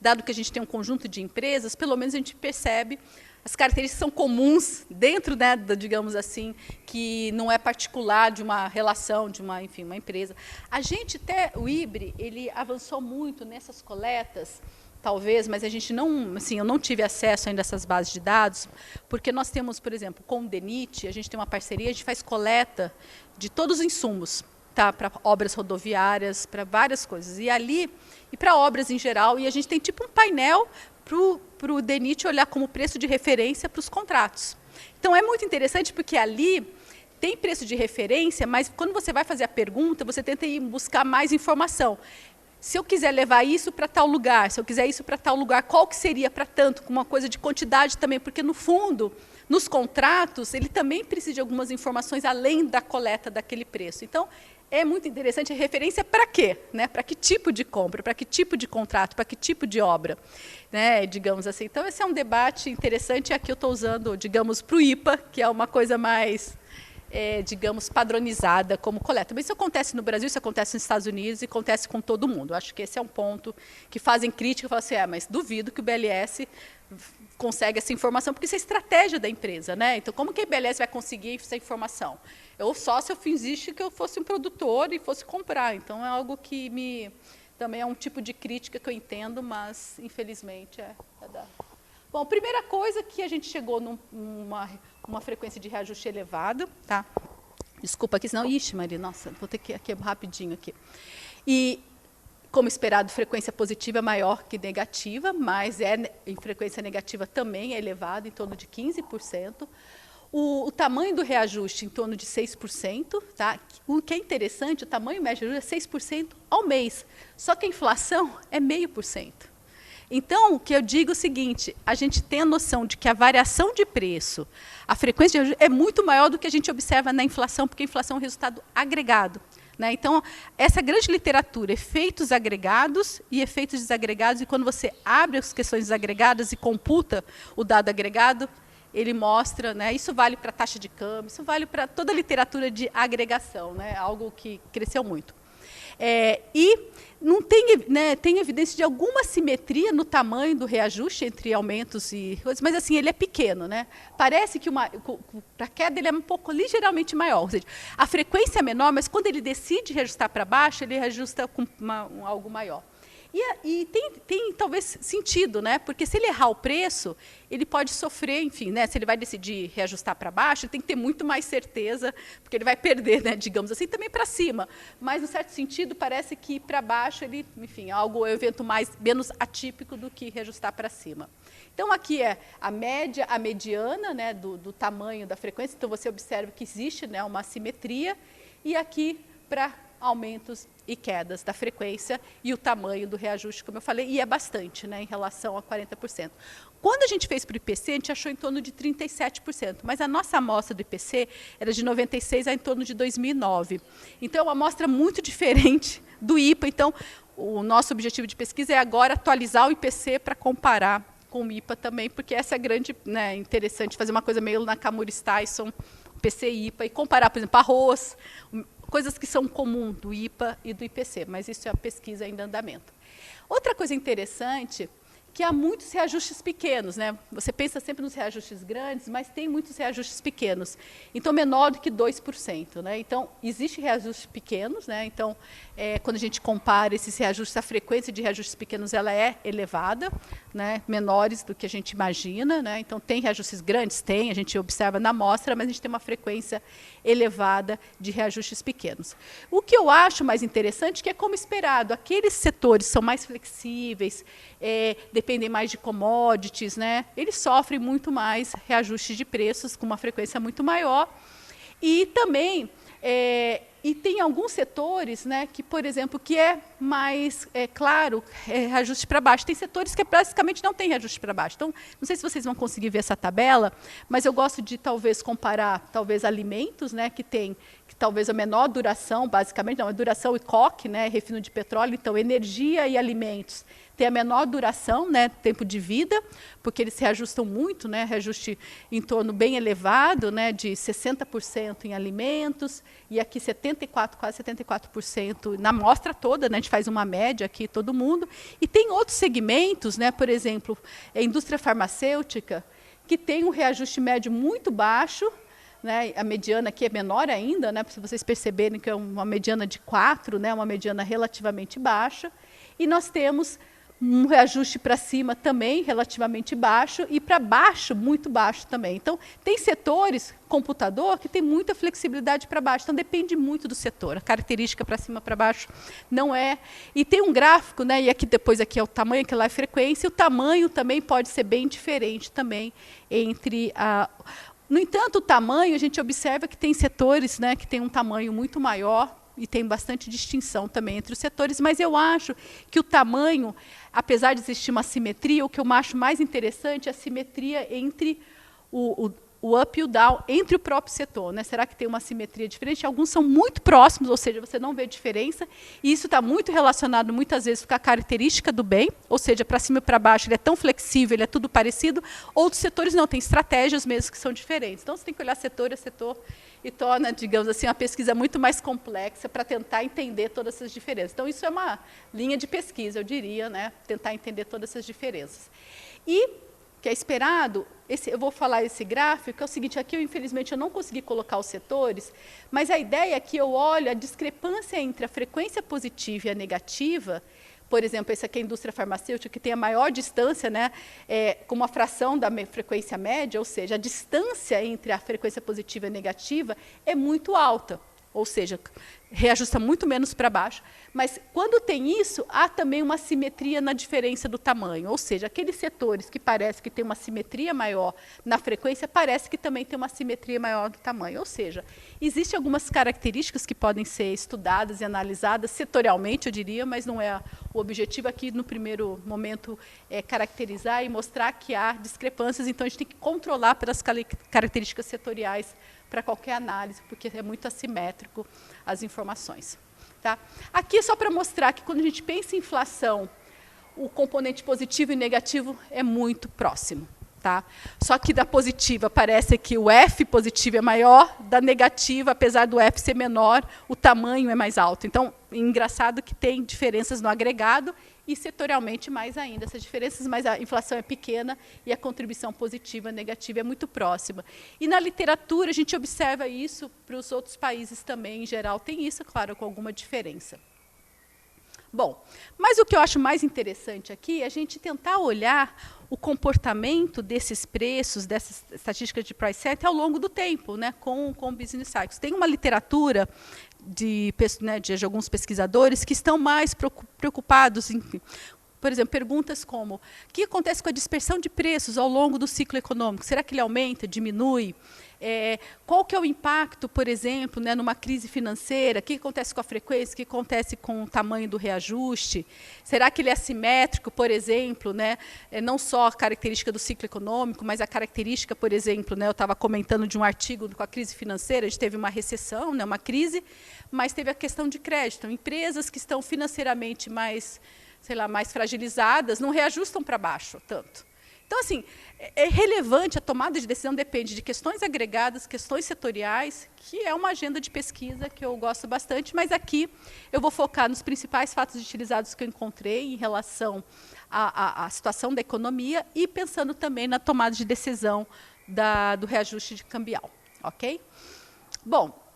dado que a gente tem um conjunto de empresas, pelo menos a gente percebe as características são comuns dentro, né, digamos assim, que não é particular de uma relação, de uma, enfim, uma empresa. A gente até, o IBRE, ele avançou muito nessas coletas, talvez, mas a gente não, assim, eu não tive acesso ainda a essas bases de dados, porque nós temos, por exemplo, com o DENIT, a gente tem uma parceria, a gente faz coleta de todos os insumos, tá, para obras rodoviárias, para várias coisas, e para obras em geral, e a gente tem tipo um painel para o DENIT olhar como preço de referência para os contratos. Então, é muito interessante, porque ali tem preço de referência, mas quando você vai fazer a pergunta, você tenta ir buscar mais informação. Se eu quiser levar isso para tal lugar, se eu quiser isso para tal lugar, qual que seria para tanto? Com uma coisa de quantidade também, porque, no fundo, nos contratos, ele também precisa de algumas informações além da coleta daquele preço. Então, é muito interessante a referência para quê? Né? Para que tipo de compra, para que tipo de contrato, para que tipo de obra, né? Digamos assim. Então, esse é um debate interessante, e aqui eu estou usando, digamos, para o IPA, que é uma coisa mais... digamos, padronizada como coleta. Mas isso acontece no Brasil, isso acontece nos Estados Unidos e acontece com todo mundo. Acho que esse é um ponto que fazem crítica, falam assim, mas duvido que o BLS consegue essa informação, porque isso é estratégia da empresa, né? Então, como que a BLS vai conseguir essa informação? Eu só se eu fingisse que eu fosse um produtor e fosse comprar. Então, é algo que também é um tipo de crítica que eu entendo, mas, infelizmente, Bom, a primeira coisa que a gente chegou numa frequência de reajuste elevada, tá? Desculpa aqui, senão... Ixi, Maria, nossa, vou ter que aqui rapidinho aqui. E Como esperado, frequência positiva é maior que negativa, mas em frequência negativa também é elevado, em torno de 15%. O tamanho do reajuste em torno de 6%. Tá? O que é interessante, o tamanho médio é 6% ao mês, só que a inflação é 0,5%. Então, o que eu digo é o seguinte, a gente tem a noção de que a variação de preço, a frequência de reajuste é muito maior do que a gente observa na inflação, porque a inflação é um resultado agregado. Né? Então, essa grande literatura, efeitos agregados e efeitos desagregados, e quando você abre as questões desagregadas e computa o dado agregado, ele mostra, né, isso vale para a taxa de câmbio, isso vale para toda a literatura de agregação, né, algo que cresceu muito. E não tem, né, tem evidência de alguma simetria no tamanho do reajuste entre aumentos e coisas, mas assim, ele é pequeno. Né? Parece que para a queda ele é um pouco ligeiramente maior, ou seja, a frequência é menor, mas quando ele decide reajustar para baixo, ele reajusta com algo maior. E tem talvez sentido, né? Porque se ele errar o preço, ele pode sofrer, enfim, né? Se ele vai decidir reajustar para baixo, ele tem que ter muito mais certeza, porque ele vai perder, né? Digamos assim, também para cima. Mas, no certo sentido, parece que para baixo ele, enfim, é um evento menos atípico do que reajustar para cima. Então, aqui é a média, a mediana, né, do tamanho da frequência. Então, você observa que existe, né, uma assimetria. E aqui, para aumentos e quedas da frequência e o tamanho do reajuste, como eu falei, e é bastante, né, em relação a 40%. Quando a gente fez para o IPC, a gente achou em torno de 37%, mas a nossa amostra do IPC era de 96 a em torno de 2009. Então, é uma amostra muito diferente do IPA. Então, o nosso objetivo de pesquisa é agora atualizar o IPC para comparar com o IPA também, porque essa é grande, né, interessante, fazer uma coisa meio na Camurus Tyson, IPC e IPA, e comparar, por exemplo, arroz, coisas que são comuns do IPA e do IPC, mas isso é a pesquisa ainda em andamento. Outra coisa interessante, que há muitos reajustes pequenos, né? Você pensa sempre nos reajustes grandes, mas tem muitos reajustes pequenos, então menor do que 2%. Né? Então, existem reajustes pequenos, né? Então, quando a gente compara esses reajustes, a frequência de reajustes pequenos ela é elevada, né? Menores do que a gente imagina. Né? Então, tem reajustes grandes? Tem, a gente observa na amostra, mas a gente tem uma frequência elevada de reajustes pequenos. O que eu acho mais interessante é que, como esperado, aqueles setores são mais flexíveis, dependem mais de commodities, né? Eles sofrem muito mais reajustes de preços com uma frequência muito maior. E também e tem alguns setores, né, que, por exemplo, que é mais claro, reajuste para baixo. Tem setores que basicamente não tem reajuste para baixo. Então, não sei se vocês vão conseguir ver essa tabela, mas eu gosto de talvez comparar alimentos, né, que tem talvez a menor duração, basicamente, não, é duração e coque, né, refino de petróleo, então energia e alimentos tem a menor duração, né, tempo de vida, porque eles se reajustam muito, né, reajuste em torno bem elevado, né, de 60% em alimentos, e aqui 74%, quase 74% na amostra toda, né, a gente faz uma média aqui, todo mundo. E tem outros segmentos, né, por exemplo, a indústria farmacêutica, que tem um reajuste médio muito baixo, né, a mediana aqui é menor ainda, né, para vocês perceberem que é uma mediana de 4, né, uma mediana relativamente baixa, e nós temos um reajuste para cima também relativamente baixo e para baixo muito baixo também. Então, tem setores, computador, que tem muita flexibilidade para baixo, então depende muito do setor. A característica para cima para baixo não é. E tem um gráfico, né, e aqui depois aqui é o tamanho, aqui lá é a frequência, e o tamanho também pode ser bem diferente também entre a... No entanto, o tamanho, a gente observa que tem setores, né, que tem um tamanho muito maior, e tem bastante distinção também entre os setores, mas eu acho que o tamanho, apesar de existir uma simetria, o que eu acho mais interessante é a simetria entre o up e o down, entre o próprio setor. Né? Será que tem uma simetria diferente? Alguns são muito próximos, ou seja, você não vê diferença, e isso está muito relacionado, muitas vezes, com a característica do bem, ou seja, para cima e para baixo, ele é tão flexível, ele é tudo parecido. Outros setores não, tem estratégias mesmo que são diferentes. Então, você tem que olhar setor a setor, e torna, digamos assim, uma pesquisa muito mais complexa para tentar entender todas essas diferenças. Então, isso é uma linha de pesquisa, eu diria, né? Tentar entender todas essas diferenças. E, que é esperado, eu vou falar esse gráfico, é o seguinte, aqui, infelizmente, eu não consegui colocar os setores, mas a ideia é que eu olho a discrepância entre a frequência positiva e a negativa. Por exemplo, esse aqui é a indústria farmacêutica, que tem a maior distância, né, com uma fração da frequência média, ou seja, a distância entre a frequência positiva e a negativa é muito alta. ou seja, reajusta muito menos para baixo. Mas, quando tem isso, há também uma simetria na diferença do tamanho. Ou seja, aqueles setores que parece que tem uma simetria maior na frequência, parece que também tem uma simetria maior do tamanho. Ou seja, existem algumas características que podem ser estudadas e analisadas setorialmente, eu diria, mas não é o objetivo aqui, no primeiro momento, é caracterizar e mostrar que há discrepâncias. Então, a gente tem que controlar pelas características setoriais para qualquer análise, porque é muito assimétrico as informações. Tá? Aqui é só para mostrar que quando a gente pensa em inflação, o componente positivo e negativo é muito próximo. Tá? Só que da positiva parece que o F positivo é maior, da negativa, apesar do F ser menor, o tamanho é mais alto. Então, engraçado que tem diferenças no agregado e setorialmente mais ainda. Essas diferenças, mas a inflação é pequena e a contribuição positiva e negativa é muito próxima. E na literatura a gente observa isso, para os outros países também, em geral, tem isso, claro, com alguma diferença. Bom, mas o que eu acho mais interessante aqui é a gente tentar olhar o comportamento desses preços, dessas estatísticas de price set ao longo do tempo, né, com business cycles. Tem uma literatura de alguns pesquisadores que estão mais preocupados, enfim, por exemplo, perguntas como: o que acontece com a dispersão de preços ao longo do ciclo econômico? Será que ele aumenta, diminui? Qual que é o impacto, por exemplo, né, numa crise financeira? O que acontece com a frequência? O que acontece com o tamanho do reajuste? Será que ele é assimétrico, por exemplo, né, não só a característica do ciclo econômico, mas a característica, por exemplo, né, eu estava comentando de um artigo com a crise financeira, a gente teve uma recessão, né, uma crise, mas teve a questão de crédito. Empresas que estão financeiramente mais, sei lá, mais fragilizadas não reajustam para baixo tanto. Então, assim, é relevante, a tomada de decisão depende de questões agregadas, questões setoriais, que é uma agenda de pesquisa que eu gosto bastante, mas aqui eu vou focar nos principais fatos utilizados que eu encontrei em relação à situação da economia e pensando também na tomada de decisão do reajuste de cambial. Ok? Bom,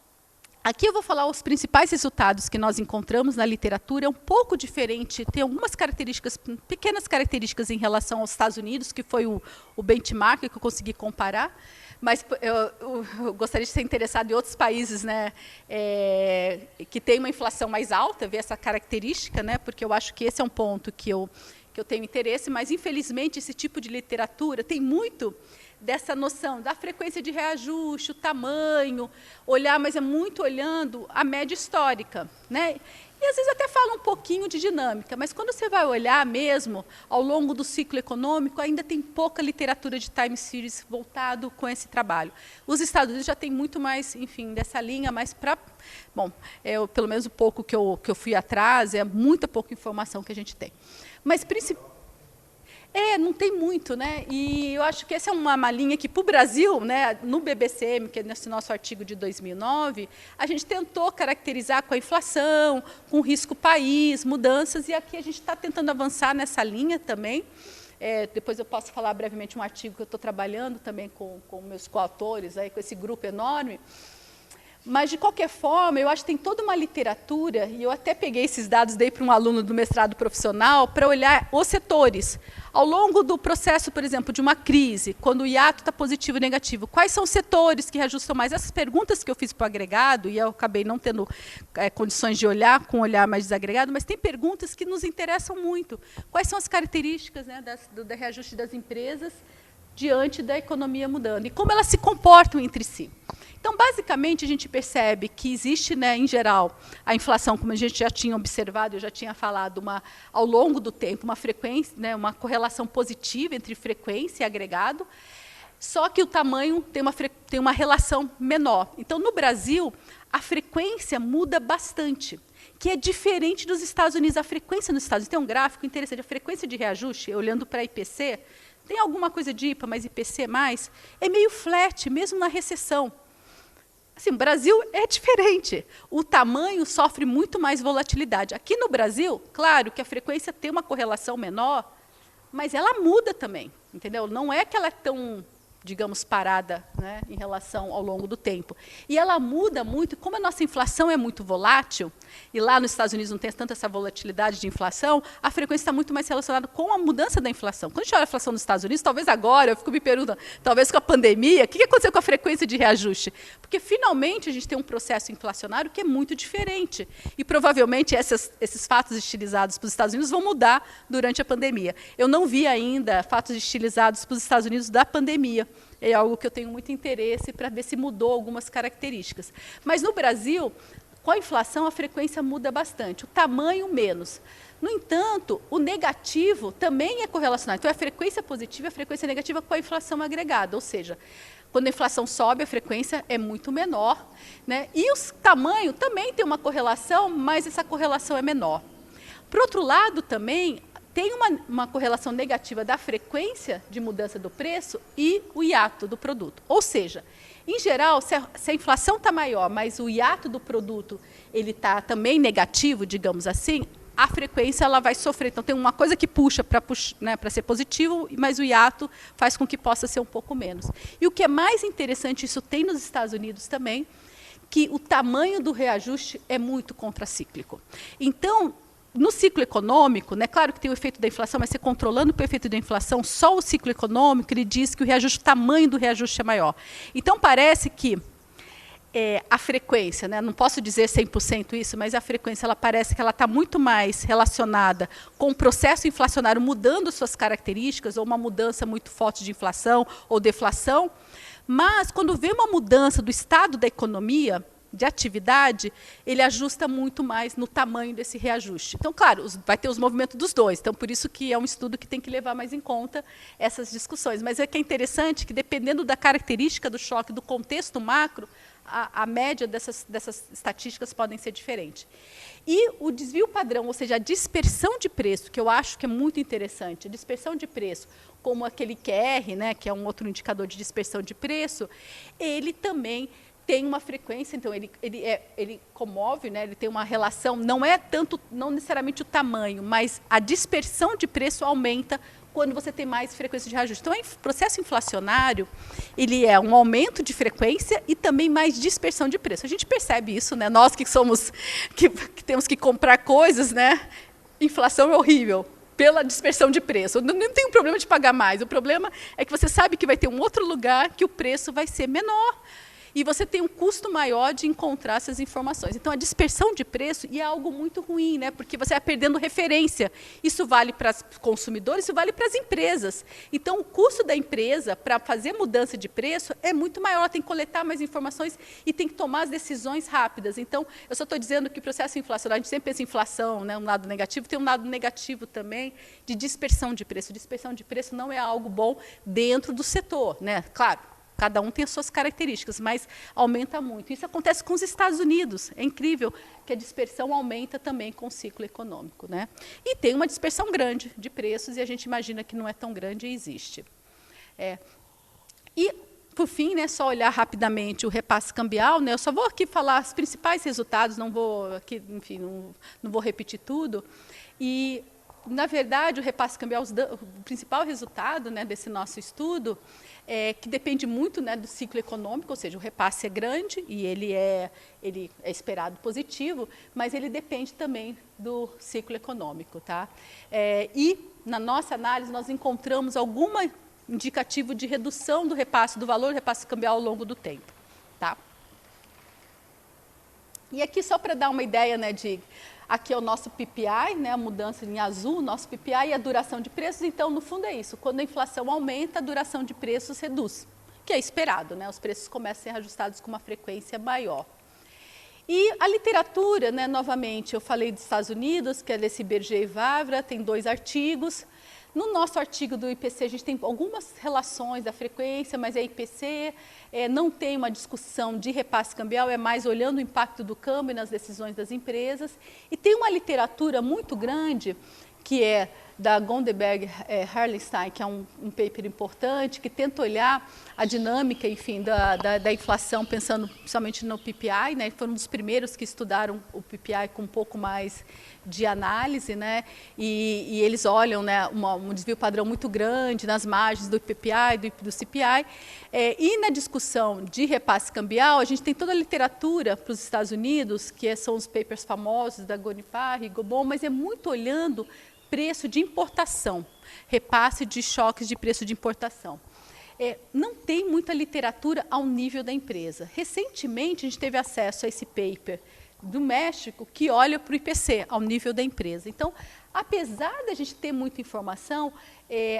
aqui eu vou falar os principais resultados que nós encontramos na literatura. É um pouco diferente, tem algumas características, pequenas características em relação aos Estados Unidos, que foi o benchmark que eu consegui comparar, mas eu gostaria de ser interessado em outros países, né, que têm uma inflação mais alta, ver essa característica, né, porque eu acho que esse é um ponto que eu tenho interesse, mas, infelizmente, esse tipo de literatura tem muito dessa noção da frequência de reajuste, o tamanho, olhar, mas é muito olhando a média histórica, né? E, às vezes, até fala um pouquinho de dinâmica, mas quando você vai olhar mesmo, ao longo do ciclo econômico, ainda tem pouca literatura de time series voltado com esse trabalho. Os Estados Unidos já têm muito mais, enfim, dessa linha, mas para... Bom, pelo menos o pouco que eu fui atrás, é muita pouca informação que a gente tem. Mas, não tem muito, né? E eu acho que essa é uma linha que, para o Brasil, né, no BBCM, que é nesse nosso artigo de 2009, a gente tentou caracterizar com a inflação, com o risco país, mudanças, e aqui a gente está tentando avançar nessa linha também. Depois eu posso falar brevemente um artigo que eu estou trabalhando também com meus coautores, aí, com esse grupo enorme. Mas, de qualquer forma, eu acho que tem toda uma literatura, e eu até peguei esses dados, dei para um aluno do mestrado profissional, para olhar os setores. Ao longo do processo, por exemplo, de uma crise, quando o hiato está positivo e negativo, quais são os setores que reajustam mais? Essas perguntas que eu fiz para o agregado, e eu acabei não tendo condições de olhar com um olhar mais desagregado, mas tem perguntas que nos interessam muito. Quais são as características, né, do reajuste das empresas diante da economia mudando? E como elas se comportam entre si? Então, basicamente, a gente percebe que existe, né, em geral, a inflação, como a gente já tinha observado, eu já tinha falado, ao longo do tempo, uma frequência, né, uma correlação positiva entre frequência e agregado, só que o tamanho tem uma relação menor. Então, no Brasil, a frequência muda bastante, que é diferente dos Estados Unidos. A frequência nos Estados Unidos, tem um gráfico interessante, a frequência de reajuste, olhando para a IPC, tem alguma coisa de IPA, mas IPC+, é meio flat, mesmo na recessão. Assim, o Brasil é diferente. O tamanho sofre muito mais volatilidade. Aqui no Brasil, claro que a frequência tem uma correlação menor, mas ela muda também, entendeu? Não é que ela é tão digamos, parada, né, em relação ao longo do tempo. E ela muda muito, como a nossa inflação é muito volátil, e lá nos Estados Unidos não tem tanta essa volatilidade de inflação, a frequência está muito mais relacionada com a mudança da inflação. Quando a gente olha a inflação nos Estados Unidos, talvez agora, eu fico me perguntando, talvez com a pandemia, o que aconteceu com a frequência de reajuste? Porque, finalmente, a gente tem um processo inflacionário que é muito diferente. E, provavelmente, esses fatos estilizados para os Estados Unidos vão mudar durante a pandemia. Eu não vi ainda fatos estilizados para os Estados Unidos da pandemia. É algo que eu tenho muito interesse para ver se mudou algumas características. Mas, no Brasil, com a inflação, a frequência muda bastante, o tamanho menos. No entanto, o negativo também é correlacionado. Então, a frequência positiva e a frequência negativa com a inflação agregada, ou seja, quando a inflação sobe, a frequência é muito menor, né? E o tamanho também tem uma correlação, mas essa correlação é menor. Por outro lado, também, tem uma correlação negativa da frequência de mudança do preço e o hiato do produto. Ou seja, em geral, se a inflação está maior, mas o hiato do produto está também negativo, digamos assim, a frequência ela vai sofrer. Então, tem uma coisa que puxa para ser positivo, mas o hiato faz com que possa ser um pouco menos. E o que é mais interessante, isso tem nos Estados Unidos também, que o tamanho do reajuste é muito contracíclico. Então, no ciclo econômico, né, claro que tem o efeito da inflação, mas você controlando o efeito da inflação, só o ciclo econômico, ele diz que o tamanho do reajuste é maior. Então, parece que a frequência, né, não posso dizer 100% isso, mas a frequência ela parece que ela está muito mais relacionada com o processo inflacionário mudando suas características, ou uma mudança muito forte de inflação ou deflação, mas quando vê uma mudança do estado da economia, de atividade, ele ajusta muito mais no tamanho desse reajuste. Então, claro, vai ter os movimentos dos dois. Então, por isso que é um estudo que tem que levar mais em conta essas discussões. Mas é que é interessante que, dependendo da característica do choque, do contexto macro, a média dessas estatísticas podem ser diferentes. E o desvio padrão, ou seja, a dispersão de preço, que eu acho que é muito interessante, a dispersão de preço, como aquele QR, né, que é um outro indicador de dispersão de preço, ele também tem uma frequência, então ele comove, né, ele tem uma relação, não necessariamente o tamanho, mas a dispersão de preço aumenta quando você tem mais frequência de reajuste. Então, o processo inflacionário, ele é um aumento de frequência e também mais dispersão de preço. A gente percebe isso, né? Nós que temos que comprar coisas, né? Inflação é horrível pela dispersão de preço. Não tem um problema de pagar mais, o problema é que você sabe que vai ter um outro lugar que o preço vai ser menor. E você tem um custo maior de encontrar essas informações. Então, a dispersão de preço é algo muito ruim, né? Porque você vai perdendo referência. Isso vale para os consumidores, isso vale para as empresas. Então, o custo da empresa para fazer mudança de preço é muito maior. Ela tem que coletar mais informações e tem que tomar as decisões rápidas. Então, eu só estou dizendo que o processo inflacionário, a gente sempre pensa em inflação, né? Um lado negativo, tem um lado negativo também de dispersão de preço. Dispersão de preço não é algo bom dentro do setor, né? Claro. Cada um tem as suas características, mas aumenta muito. Isso acontece com os Estados Unidos. É incrível que a dispersão aumenta também com o ciclo econômico, né? E tem uma dispersão grande de preços, e a gente imagina que não é tão grande e existe. E, por fim, né, só olhar rapidamente o repasse cambial, né? Eu só vou aqui falar os principais resultados, não vou aqui, enfim, não vou repetir tudo. E, na verdade, o repasse cambial, o principal resultado, né, desse nosso estudo, que depende muito, né, do ciclo econômico, ou seja, o repasse é grande e ele é esperado positivo, mas ele depende também do ciclo econômico. Tá? E, na nossa análise, nós encontramos algum indicativo de redução do valor do repasse cambial ao longo do tempo. Tá? E aqui, só para dar uma ideia, né, aqui é o nosso PPI, né, a mudança em azul, o nosso PPI e a duração de preços. Então, no fundo, é isso. Quando a inflação aumenta, a duração de preços reduz, que é esperado, né? Os preços começam a ser ajustados com uma frequência maior. E a literatura, né, novamente, eu falei dos Estados Unidos, que é desse Berger e Vavra, tem 2 artigos. No nosso artigo do IPC, a gente tem algumas relações da frequência, mas a IPC não tem uma discussão de repasse cambial, é mais olhando o impacto do câmbio nas decisões das empresas. E tem uma literatura muito grande, que é da Gondeberg Harlenstein, que é um paper importante, que tenta olhar a dinâmica, enfim, da inflação, pensando principalmente no PPI, né? Foram um dos primeiros que estudaram o PPI com um pouco mais de análise, né? E eles olham, né, um desvio padrão muito grande nas margens do PPI, do CPI. E na discussão de repasse cambial, a gente tem toda a literatura para os Estados Unidos, que são os papers famosos da Gonipar e Gobon, mas é muito olhando preço de importação, repasse de choques de preço de importação. Não tem muita literatura ao nível da empresa. Recentemente, a gente teve acesso a esse paper do México, que olha para o IPC, ao nível da empresa. Então, apesar da gente ter muita informação,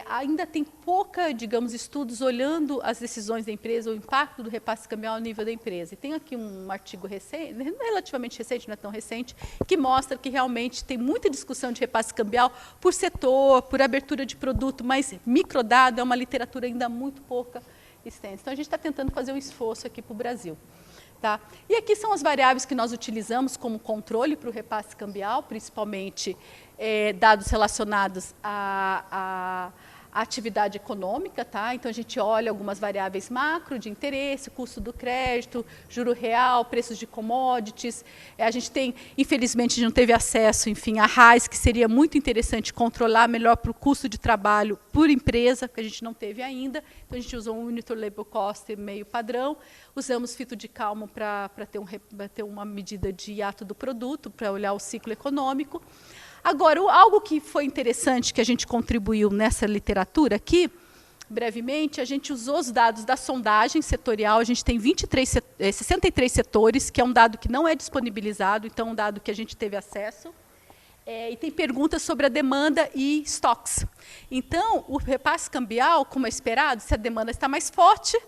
ainda tem pouca, digamos, estudos olhando as decisões da empresa, o impacto do repasse cambial ao nível da empresa. E tem aqui um artigo recente, relativamente recente, não é tão recente, que mostra que realmente tem muita discussão de repasse cambial por setor, por abertura de produto, mas microdado é uma literatura ainda muito pouca extensa. Então, a gente está tentando fazer um esforço aqui para o Brasil. Tá? E aqui são as variáveis que nós utilizamos como controle para o repasse cambial, principalmente dados relacionados à atividade econômica. Tá? Então, a gente olha algumas variáveis macro de interesse, custo do crédito, juro real, preços de commodities. A gente tem, infelizmente, a gente não teve acesso, enfim, a RAIS, que seria muito interessante controlar melhor para o custo de trabalho por empresa, que a gente não teve ainda. Então, a gente usou um Unitor Labor Cost meio padrão. Usamos fito de calmo para ter uma medida de hiato do produto, para olhar o ciclo econômico. Agora, algo que foi interessante que a gente contribuiu nessa literatura aqui, brevemente, a gente usou os dados da sondagem setorial, a gente tem 63 setores, que é um dado que não é disponibilizado, então é um dado que a gente teve acesso. E tem perguntas sobre a demanda e estoques. Então, o repasse cambial, como é esperado, se a demanda está mais forte,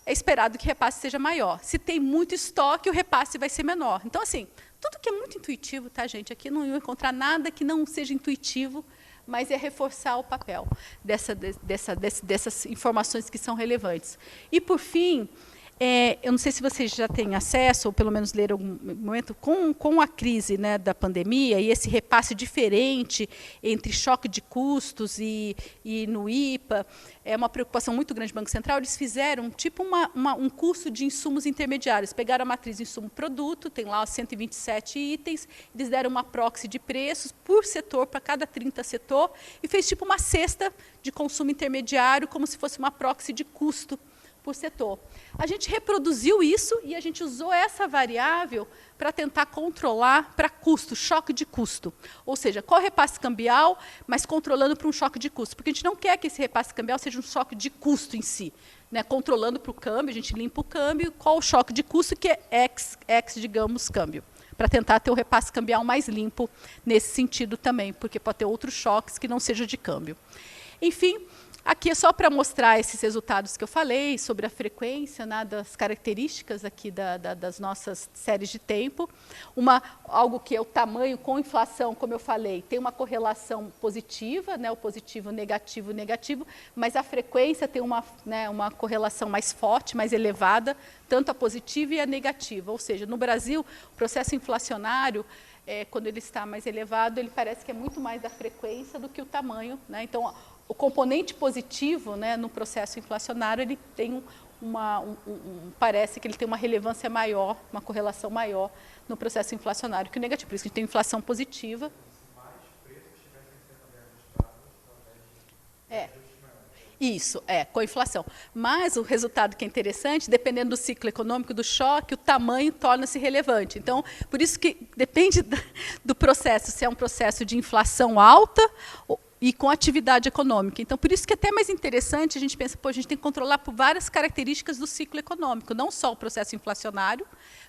é esperado que o repasse seja maior. Se tem muito estoque, o repasse vai ser menor. Então, assim, tudo que é muito intuitivo, tá, gente? Aqui não ia encontrar nada que não seja intuitivo, mas é reforçar o papel dessas informações que são relevantes. E, por fim, eu não sei se vocês já têm acesso, ou pelo menos leram algum momento, com a crise, né, da pandemia e esse repasse diferente entre choque de custos e no IPA, é uma preocupação muito grande do Banco Central. Eles fizeram tipo um custo de insumos intermediários. Pegaram a matriz insumo-produto, tem lá os 127 itens, eles deram uma proxy de preços por setor, para cada 30 setor, e fez tipo uma cesta de consumo intermediário, como se fosse uma proxy de custo por setor. A gente reproduziu isso e a gente usou essa variável para tentar controlar para custo, choque de custo. Ou seja, qual repasse cambial, mas controlando para um choque de custo. Porque a gente não quer que esse repasse cambial seja um choque de custo em si. Né? Controlando para o câmbio, a gente limpa o câmbio, qual o choque de custo, que é digamos, câmbio. Para tentar ter o repasse cambial mais limpo nesse sentido também, porque pode ter outros choques que não sejam de câmbio. Enfim, aqui é só para mostrar esses resultados que eu falei, sobre a frequência, né, das características aqui das nossas séries de tempo. Algo que é o tamanho com inflação, como eu falei, tem uma correlação positiva, né, o positivo, negativo, negativo, mas a frequência tem uma correlação mais forte, mais elevada, tanto a positiva e a negativa. Ou seja, no Brasil, o processo inflacionário, quando ele está mais elevado, ele parece que é muito mais da frequência do que o tamanho. Né? Então, o componente positivo, né, no processo inflacionário, ele tem parece que ele tem uma relevância maior, uma correlação maior no processo inflacionário que o negativo. Por isso que a gente tem inflação positiva. Isso, com a inflação. Mas o resultado que é interessante, dependendo do ciclo econômico, do choque, o tamanho torna-se relevante. Então, por isso que depende do processo, se é um processo de inflação alta e com atividade econômica. Então, por isso que é até mais interessante, a gente pensa, a gente tem que controlar por várias características do ciclo econômico, não só o processo inflacionário,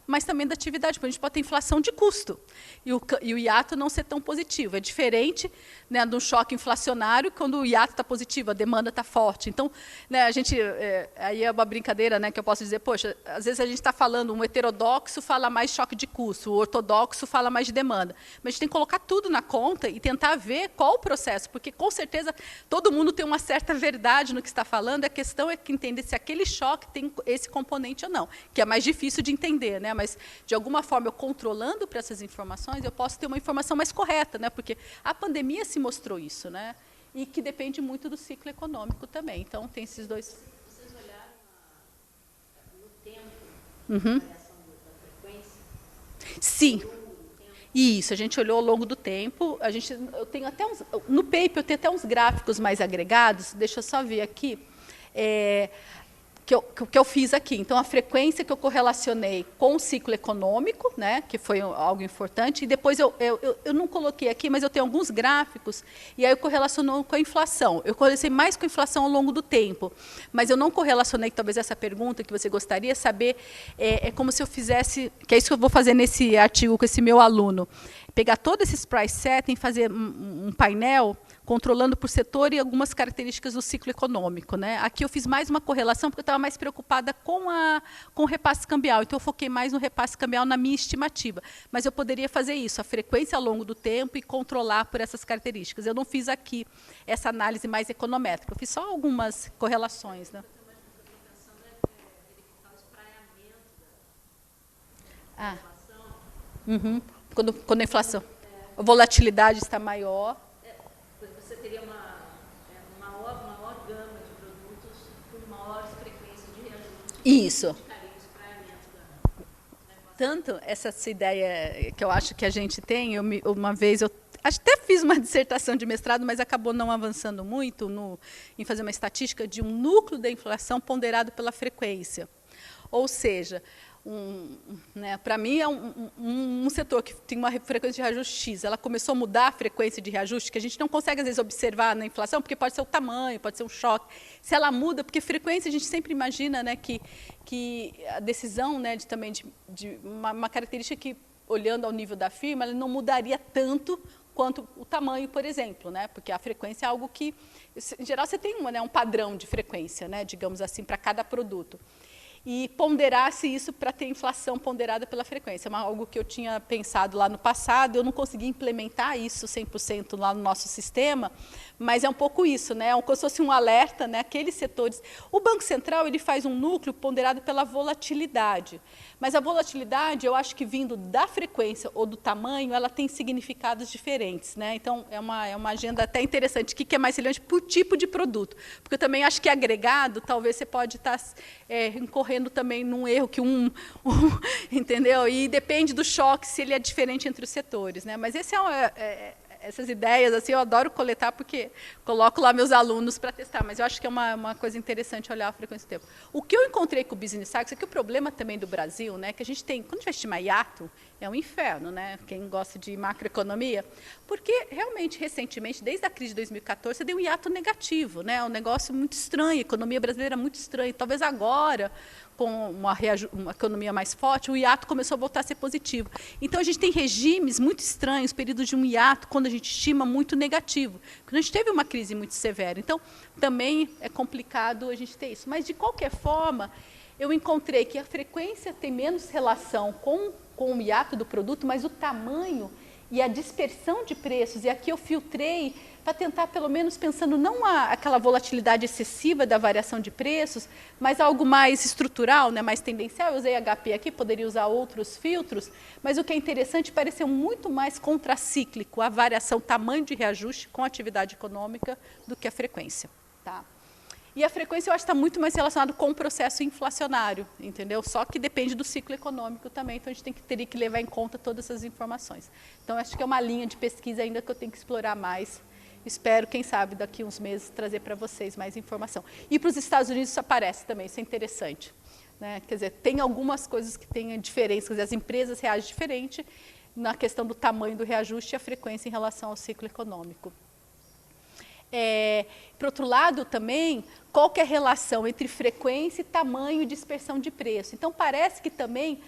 mas também da atividade, porque a gente pode ter inflação de custo e o hiato não ser tão positivo. É diferente, né, de um choque inflacionário, quando o hiato está positivo, a demanda está forte. Então, né, a gente, aí é uma brincadeira, né, que eu posso dizer, poxa, às vezes a gente está falando, um heterodoxo fala mais choque de custo, o ortodoxo fala mais de demanda. Mas a gente tem que colocar tudo na conta e tentar ver qual o processo, Porque, com certeza, todo mundo tem uma certa verdade no que está falando, a questão é que entender se aquele choque tem esse componente ou não, que é mais difícil de entender, né? Mas, de alguma forma, eu controlando para essas informações, eu posso ter uma informação mais correta, né? Porque a pandemia se mostrou isso, né? E que depende muito do ciclo econômico também. Então, tem esses dois... Vocês olharam no tempo, Uhum. a variação da frequência? Sim. Isso, a gente olhou ao longo do tempo. Eu tenho até no paper eu tenho até uns gráficos mais agregados. Deixa eu só ver aqui. Que eu fiz aqui. Então, a frequência que eu correlacionei com o ciclo econômico, né, que foi algo importante, e depois eu não coloquei aqui, mas eu tenho alguns gráficos, e aí eu correlaciono com a inflação. Eu correlacionei mais com a inflação ao longo do tempo, mas eu não correlacionei, talvez, essa pergunta que você gostaria de saber, é como se eu fizesse, que é isso que eu vou fazer nesse artigo com esse meu aluno, pegar todos esses price setting, fazer um painel controlando por setor e algumas características do ciclo econômico, né? Aqui eu fiz mais uma correlação porque eu estava mais preocupada com o repasse cambial, então eu foquei mais no repasse cambial na minha estimativa. Mas eu poderia fazer isso, a frequência ao longo do tempo e controlar por essas características. Eu não fiz aqui essa análise mais econométrica, eu fiz só algumas correlações, né? Uhum. Quando a inflação, a volatilidade está maior. Você teria uma maior gama de produtos com maiores frequências de reajuste. Isso. Indicaria o espraiamento da inflação. Tanto essa ideia que eu acho que a gente tem, uma vez eu até fiz uma dissertação de mestrado, mas acabou não avançando muito em fazer uma estatística de um núcleo da inflação ponderado pela frequência. Ou seja, né, para mim é um setor que tem uma frequência de reajuste X, ela começou a mudar a frequência de reajuste, que a gente não consegue, às vezes, observar na inflação, porque pode ser o tamanho, pode ser um choque. Se ela muda, porque frequência a gente sempre imagina, né, que a decisão, né, de uma característica que, olhando ao nível da firma, ela não mudaria tanto quanto o tamanho, por exemplo, né, porque a frequência é algo que, em geral, você tem um padrão de frequência, né, digamos assim, para cada produto. E ponderasse isso para ter inflação ponderada pela frequência. É algo que eu tinha pensado lá no passado, eu não consegui implementar isso 100% lá no nosso sistema, mas é um pouco isso, né? Como se fosse um alerta, né? Aqueles setores... O Banco Central ele faz um núcleo ponderado pela volatilidade, mas a volatilidade, eu acho que vindo da frequência ou do tamanho, ela tem significados diferentes, né? Então, é uma agenda até interessante. O que é mais relevante por tipo de produto? Porque eu também acho que agregado, talvez você pode estar incorrendo também num erro que entendeu? E depende do choque, se ele é diferente entre os setores, né? Mas essas ideias, assim, eu adoro coletar porque coloco lá meus alunos para testar, mas eu acho que é uma coisa interessante olhar a frequência do tempo. O que eu encontrei com o Business Cycles é que o problema também do Brasil, né, que a gente tem, quando a gente vai estimar hiato, é um inferno, né? Quem gosta de macroeconomia, porque realmente, recentemente, desde a crise de 2014, você deu um hiato negativo, né? Um negócio muito estranho, a economia brasileira é muito estranha. Talvez agora, com uma economia mais forte, o hiato começou a voltar a ser positivo. Então, a gente tem regimes muito estranhos, períodos de um hiato, quando a gente estima muito negativo. Quando a gente teve uma crise muito severa. Então, também é complicado a gente ter isso. Mas, de qualquer forma, eu encontrei que a frequência tem menos relação com o hiato do produto, mas o tamanho e a dispersão de preços, e aqui eu filtrei para tentar, pelo menos, pensando não aquela volatilidade excessiva da variação de preços, mas algo mais estrutural, né, mais tendencial. Eu usei HP aqui, poderia usar outros filtros, mas o que é interessante, pareceu muito mais contracíclico a variação, tamanho de reajuste com a atividade econômica do que a frequência. Tá? E a frequência, eu acho que está muito mais relacionado com o processo inflacionário, entendeu? Só que depende do ciclo econômico também, então a gente teria que levar em conta todas essas informações. Então, acho que é uma linha de pesquisa ainda que eu tenho que explorar mais. Espero, quem sabe, daqui a uns meses, trazer para vocês mais informação. E para os Estados Unidos isso aparece também, isso é interessante. Né? Quer dizer, tem algumas coisas que têm diferença, quer dizer, as empresas reagem diferente na questão do tamanho do reajuste e a frequência em relação ao ciclo econômico. Por outro lado, também, qual que é a relação entre frequência, tamanho e dispersão de preço? Então, parece que também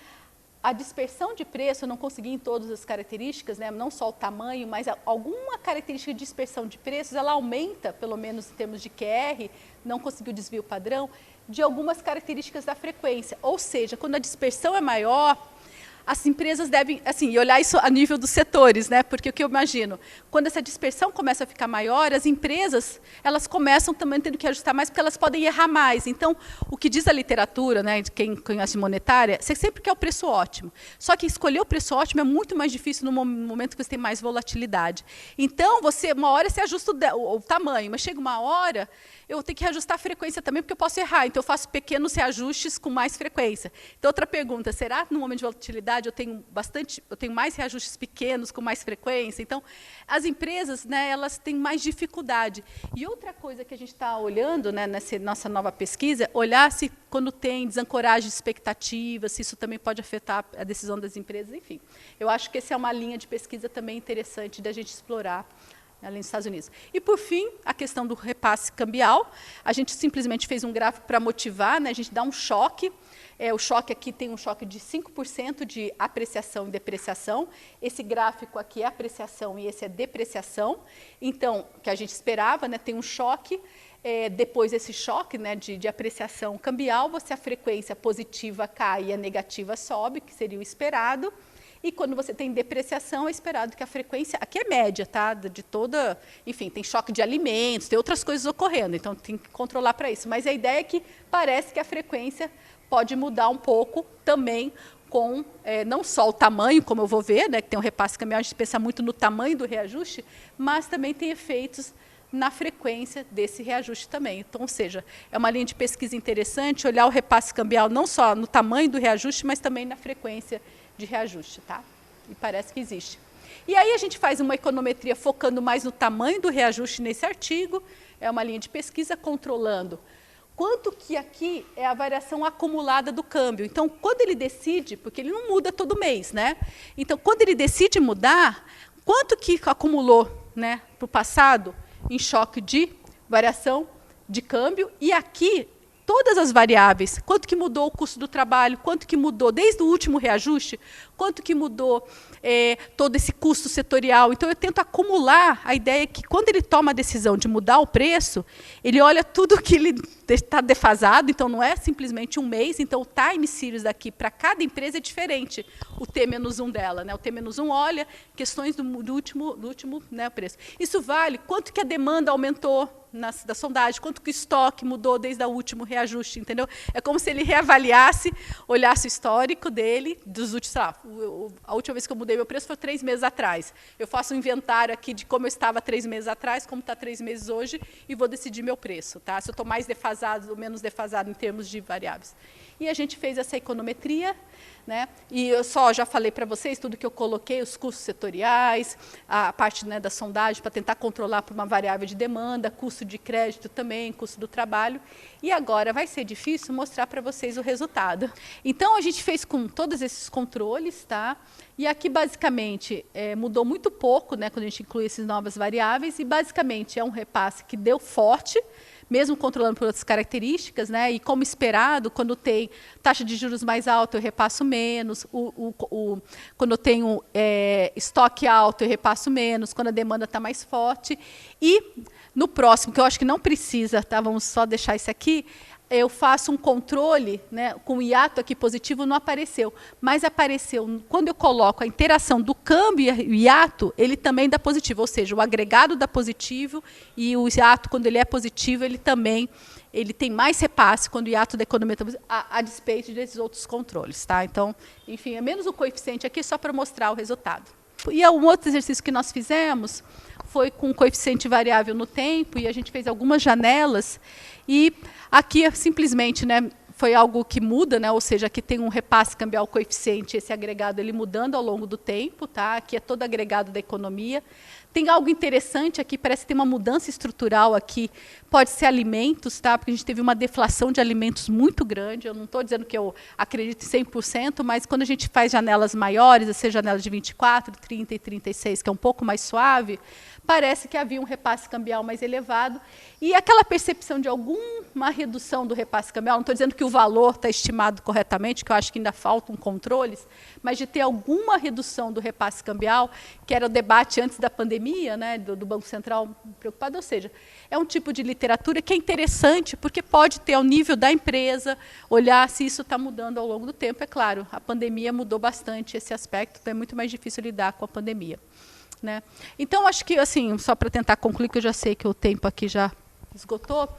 a dispersão de preço, eu não consegui em todas as características, né, não só o tamanho, mas alguma característica de dispersão de preços, ela aumenta, pelo menos em termos de QR, não conseguiu desvio padrão, de algumas características da frequência. Ou seja, quando a dispersão é maior, as empresas devem, assim, olhar isso a nível dos setores, né? Porque o que eu imagino, quando essa dispersão começa a ficar maior, as empresas, elas começam também tendo que ajustar mais, porque elas podem errar mais. Então, o que diz a literatura, né, de quem conhece monetária, você sempre quer o preço ótimo. Só que escolher o preço ótimo é muito mais difícil no momento que você tem mais volatilidade. Então, uma hora você ajusta o tamanho, mas chega uma hora, eu tenho que reajustar a frequência também, porque eu posso errar. Então, eu faço pequenos reajustes com mais frequência. Então, outra pergunta, será que no momento de volatilidade eu tenho mais reajustes pequenos com mais frequência? Então, as empresas, né, elas têm mais dificuldade. E outra coisa que a gente está olhando, né, nessa nossa nova pesquisa, olhar se quando tem desancoragem de expectativas, se isso também pode afetar a decisão das empresas, enfim. Eu acho que essa é uma linha de pesquisa também interessante da gente explorar, além dos Estados Unidos. E, por fim, a questão do repasse cambial. A gente simplesmente fez um gráfico para motivar, né? A gente dá um choque. O choque aqui tem um choque de 5% de apreciação e depreciação. Esse gráfico aqui é apreciação e esse é depreciação. Então, o que a gente esperava, né? Tem um choque. Depois desse choque, né, de apreciação cambial, a frequência positiva cai e a negativa sobe, que seria o esperado. E quando você tem depreciação, é esperado que a frequência, aqui é média, tá? De toda, enfim, tem choque de alimentos, tem outras coisas ocorrendo, então tem que controlar para isso. Mas a ideia é que parece que a frequência pode mudar um pouco também com não só o tamanho, como eu vou ver, né, que tem um repasse cambial, a gente pensa muito no tamanho do reajuste, mas também tem efeitos na frequência desse reajuste também. Então, ou seja, é uma linha de pesquisa interessante, olhar o repasse cambial não só no tamanho do reajuste, mas também na frequência de reajuste, tá? E parece que existe. E aí a gente faz uma econometria focando mais no tamanho do reajuste nesse artigo, é uma linha de pesquisa controlando quanto que aqui é a variação acumulada do câmbio. Então, quando ele decide, porque ele não muda todo mês, né? Então, quando ele decide mudar, quanto que acumulou, né, para o passado em choque de variação de câmbio, e aqui todas as variáveis, quanto que mudou o custo do trabalho, quanto que mudou desde o último reajuste, quanto que mudou todo esse custo setorial. Então, eu tento acumular a ideia que, quando ele toma a decisão de mudar o preço, ele olha tudo que ele está defasado, então não é simplesmente um mês, então o time series daqui para cada empresa é diferente, o T-1 dela. Né? O T-1 olha questões do último, né, preço. Isso vale quanto que a demanda aumentou da sondagem, quanto que o estoque mudou desde o último reajuste, entendeu? É como se ele reavaliasse, olhasse o histórico dele, dos últimos, sei lá, a última vez que eu mudei meu preço foi 3 meses atrás. Eu faço um inventário aqui de como eu estava 3 meses atrás, como está 3 meses hoje, e vou decidir meu preço, tá? Se eu estou mais defasado ou menos defasado em termos de variáveis. E a gente fez essa econometria, né? E eu já falei para vocês tudo que eu coloquei, os custos setoriais, a parte, né, da sondagem para tentar controlar por uma variável de demanda, custo de crédito também, custo do trabalho. E agora vai ser difícil mostrar para vocês o resultado. Então, a gente fez com todos esses controles, tá? E aqui, basicamente, mudou muito pouco, né, quando a gente inclui essas novas variáveis, e basicamente é um repasse que deu forte, mesmo controlando por outras características, né? E como esperado, quando tem taxa de juros mais alta, eu repasso menos, quando eu tenho estoque alto, eu repasso menos, quando a demanda está mais forte. E no próximo, que eu acho que não precisa, tá? Vamos só deixar isso aqui, eu faço um controle, né, com o hiato aqui positivo, não apareceu, mas apareceu, quando eu coloco a interação do câmbio e o hiato, ele também dá positivo, ou seja, o agregado dá positivo e o hiato, quando ele é positivo, ele tem mais repasse quando o hiato da economia está positivo, a despeito desses outros controles. Tá? Então, enfim, é menos o coeficiente aqui só para mostrar o resultado. E um outro exercício que nós fizemos foi com coeficiente variável no tempo, e a gente fez algumas janelas, e aqui simplesmente, né, foi algo que muda, né, ou seja, aqui tem um repasse cambial coeficiente, esse agregado ele mudando ao longo do tempo, tá? Aqui é todo agregado da economia. Tem algo interessante aqui, parece que tem uma mudança estrutural aqui, pode ser alimentos, tá? Porque a gente teve uma deflação de alimentos muito grande, eu não estou dizendo que eu acredito em 100%, mas quando a gente faz janelas maiores, essa janela de 24, 30 e 36, que é um pouco mais suave, parece que havia um repasse cambial mais elevado, e aquela percepção de alguma redução do repasse cambial, não estou dizendo que o valor está estimado corretamente, que eu acho que ainda faltam controles, mas de ter alguma redução do repasse cambial, que era o debate antes da pandemia, né, do Banco Central preocupado, ou seja, é um tipo de literatura que é interessante, porque pode ter ao nível da empresa, olhar se isso está mudando ao longo do tempo. É claro, a pandemia mudou bastante esse aspecto, então é muito mais difícil lidar com a pandemia. Né? Então, acho que, assim, só para tentar concluir, que eu já sei que o tempo aqui já esgotou,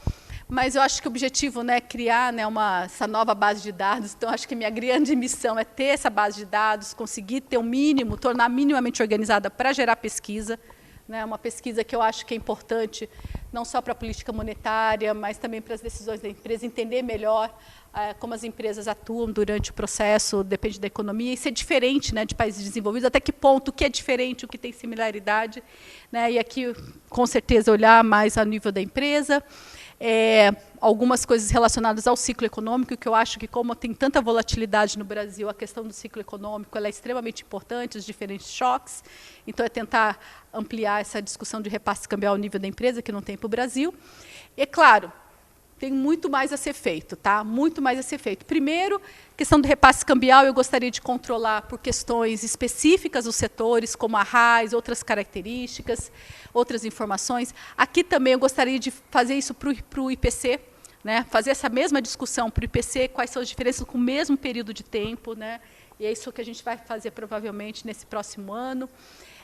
mas eu acho que o objetivo, né, é criar, né, essa nova base de dados. Então, acho que minha grande missão é ter essa base de dados, conseguir ter o mínimo, tornar minimamente organizada para gerar pesquisa, né, uma pesquisa que eu acho que é importante, não só para a política monetária, mas também para as decisões da empresa, entender melhor como as empresas atuam durante o processo, depende da economia, e ser diferente, né, de países desenvolvidos, até que ponto o que é diferente, o que tem similaridade, né, e aqui, com certeza, olhar mais a nível da empresa, algumas coisas relacionadas ao ciclo econômico, que eu acho que, como tem tanta volatilidade no Brasil, a questão do ciclo econômico ela é extremamente importante, os diferentes choques, então é tentar ampliar essa discussão de repasse cambial ao nível da empresa, que não tem para o Brasil. E, claro, tem muito mais a ser feito, tá? Muito mais a ser feito. Primeiro, questão do repasse cambial, eu gostaria de controlar por questões específicas dos setores, como a RAIS, outras características, outras informações. Aqui também eu gostaria de fazer isso para o IPC, né? Fazer essa mesma discussão para o IPC, quais são as diferenças com o mesmo período de tempo, né? E é isso que a gente vai fazer provavelmente nesse próximo ano.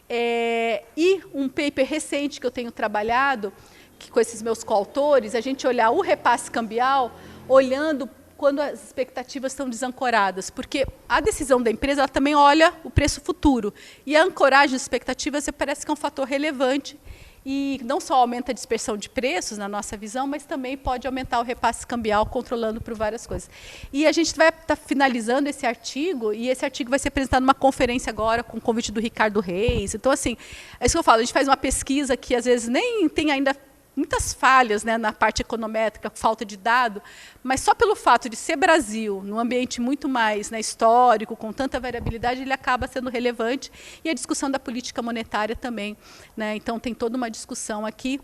E um paper recente que eu tenho trabalhado, que com esses meus coautores, a gente olhar o repasse cambial, olhando quando as expectativas estão desancoradas, porque a decisão da empresa ela também olha o preço futuro, e a ancoragem das expectativas parece que é um fator relevante, e não só aumenta a dispersão de preços, na nossa visão, mas também pode aumentar o repasse cambial, controlando por várias coisas. E a gente vai estar finalizando esse artigo, e esse artigo vai ser apresentado numa conferência agora, com o convite do Ricardo Reis. Então, assim, é isso que eu falo, a gente faz uma pesquisa que, às vezes, nem tem ainda muitas falhas, né, na parte econométrica, falta de dado, mas só pelo fato de ser Brasil, num ambiente muito mais, né, histórico, com tanta variabilidade, ele acaba sendo relevante, e a discussão da política monetária também. Né, então, tem toda uma discussão aqui,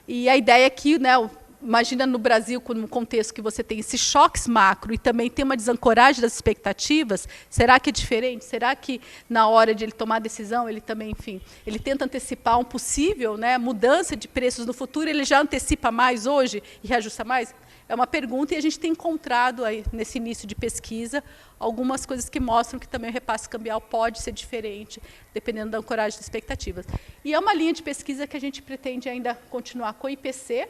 e a ideia é que, né, imagina no Brasil, num contexto que você tem esses choques macro e também tem uma desancoragem das expectativas, será que é diferente? Será que na hora de ele tomar a decisão, ele também, enfim, ele tenta antecipar um possível, né, mudança de preços no futuro, ele já antecipa mais hoje e reajusta mais? É uma pergunta, e a gente tem encontrado aí, nesse início de pesquisa, algumas coisas que mostram que também o repasse cambial pode ser diferente, dependendo da ancoragem das expectativas. E é uma linha de pesquisa que a gente pretende ainda continuar com o IPC,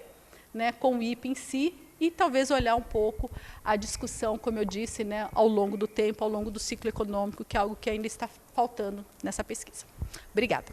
né, com o IPE em si, e talvez olhar um pouco a discussão, como eu disse, né, ao longo do tempo, ao longo do ciclo econômico, que é algo que ainda está faltando nessa pesquisa. Obrigada.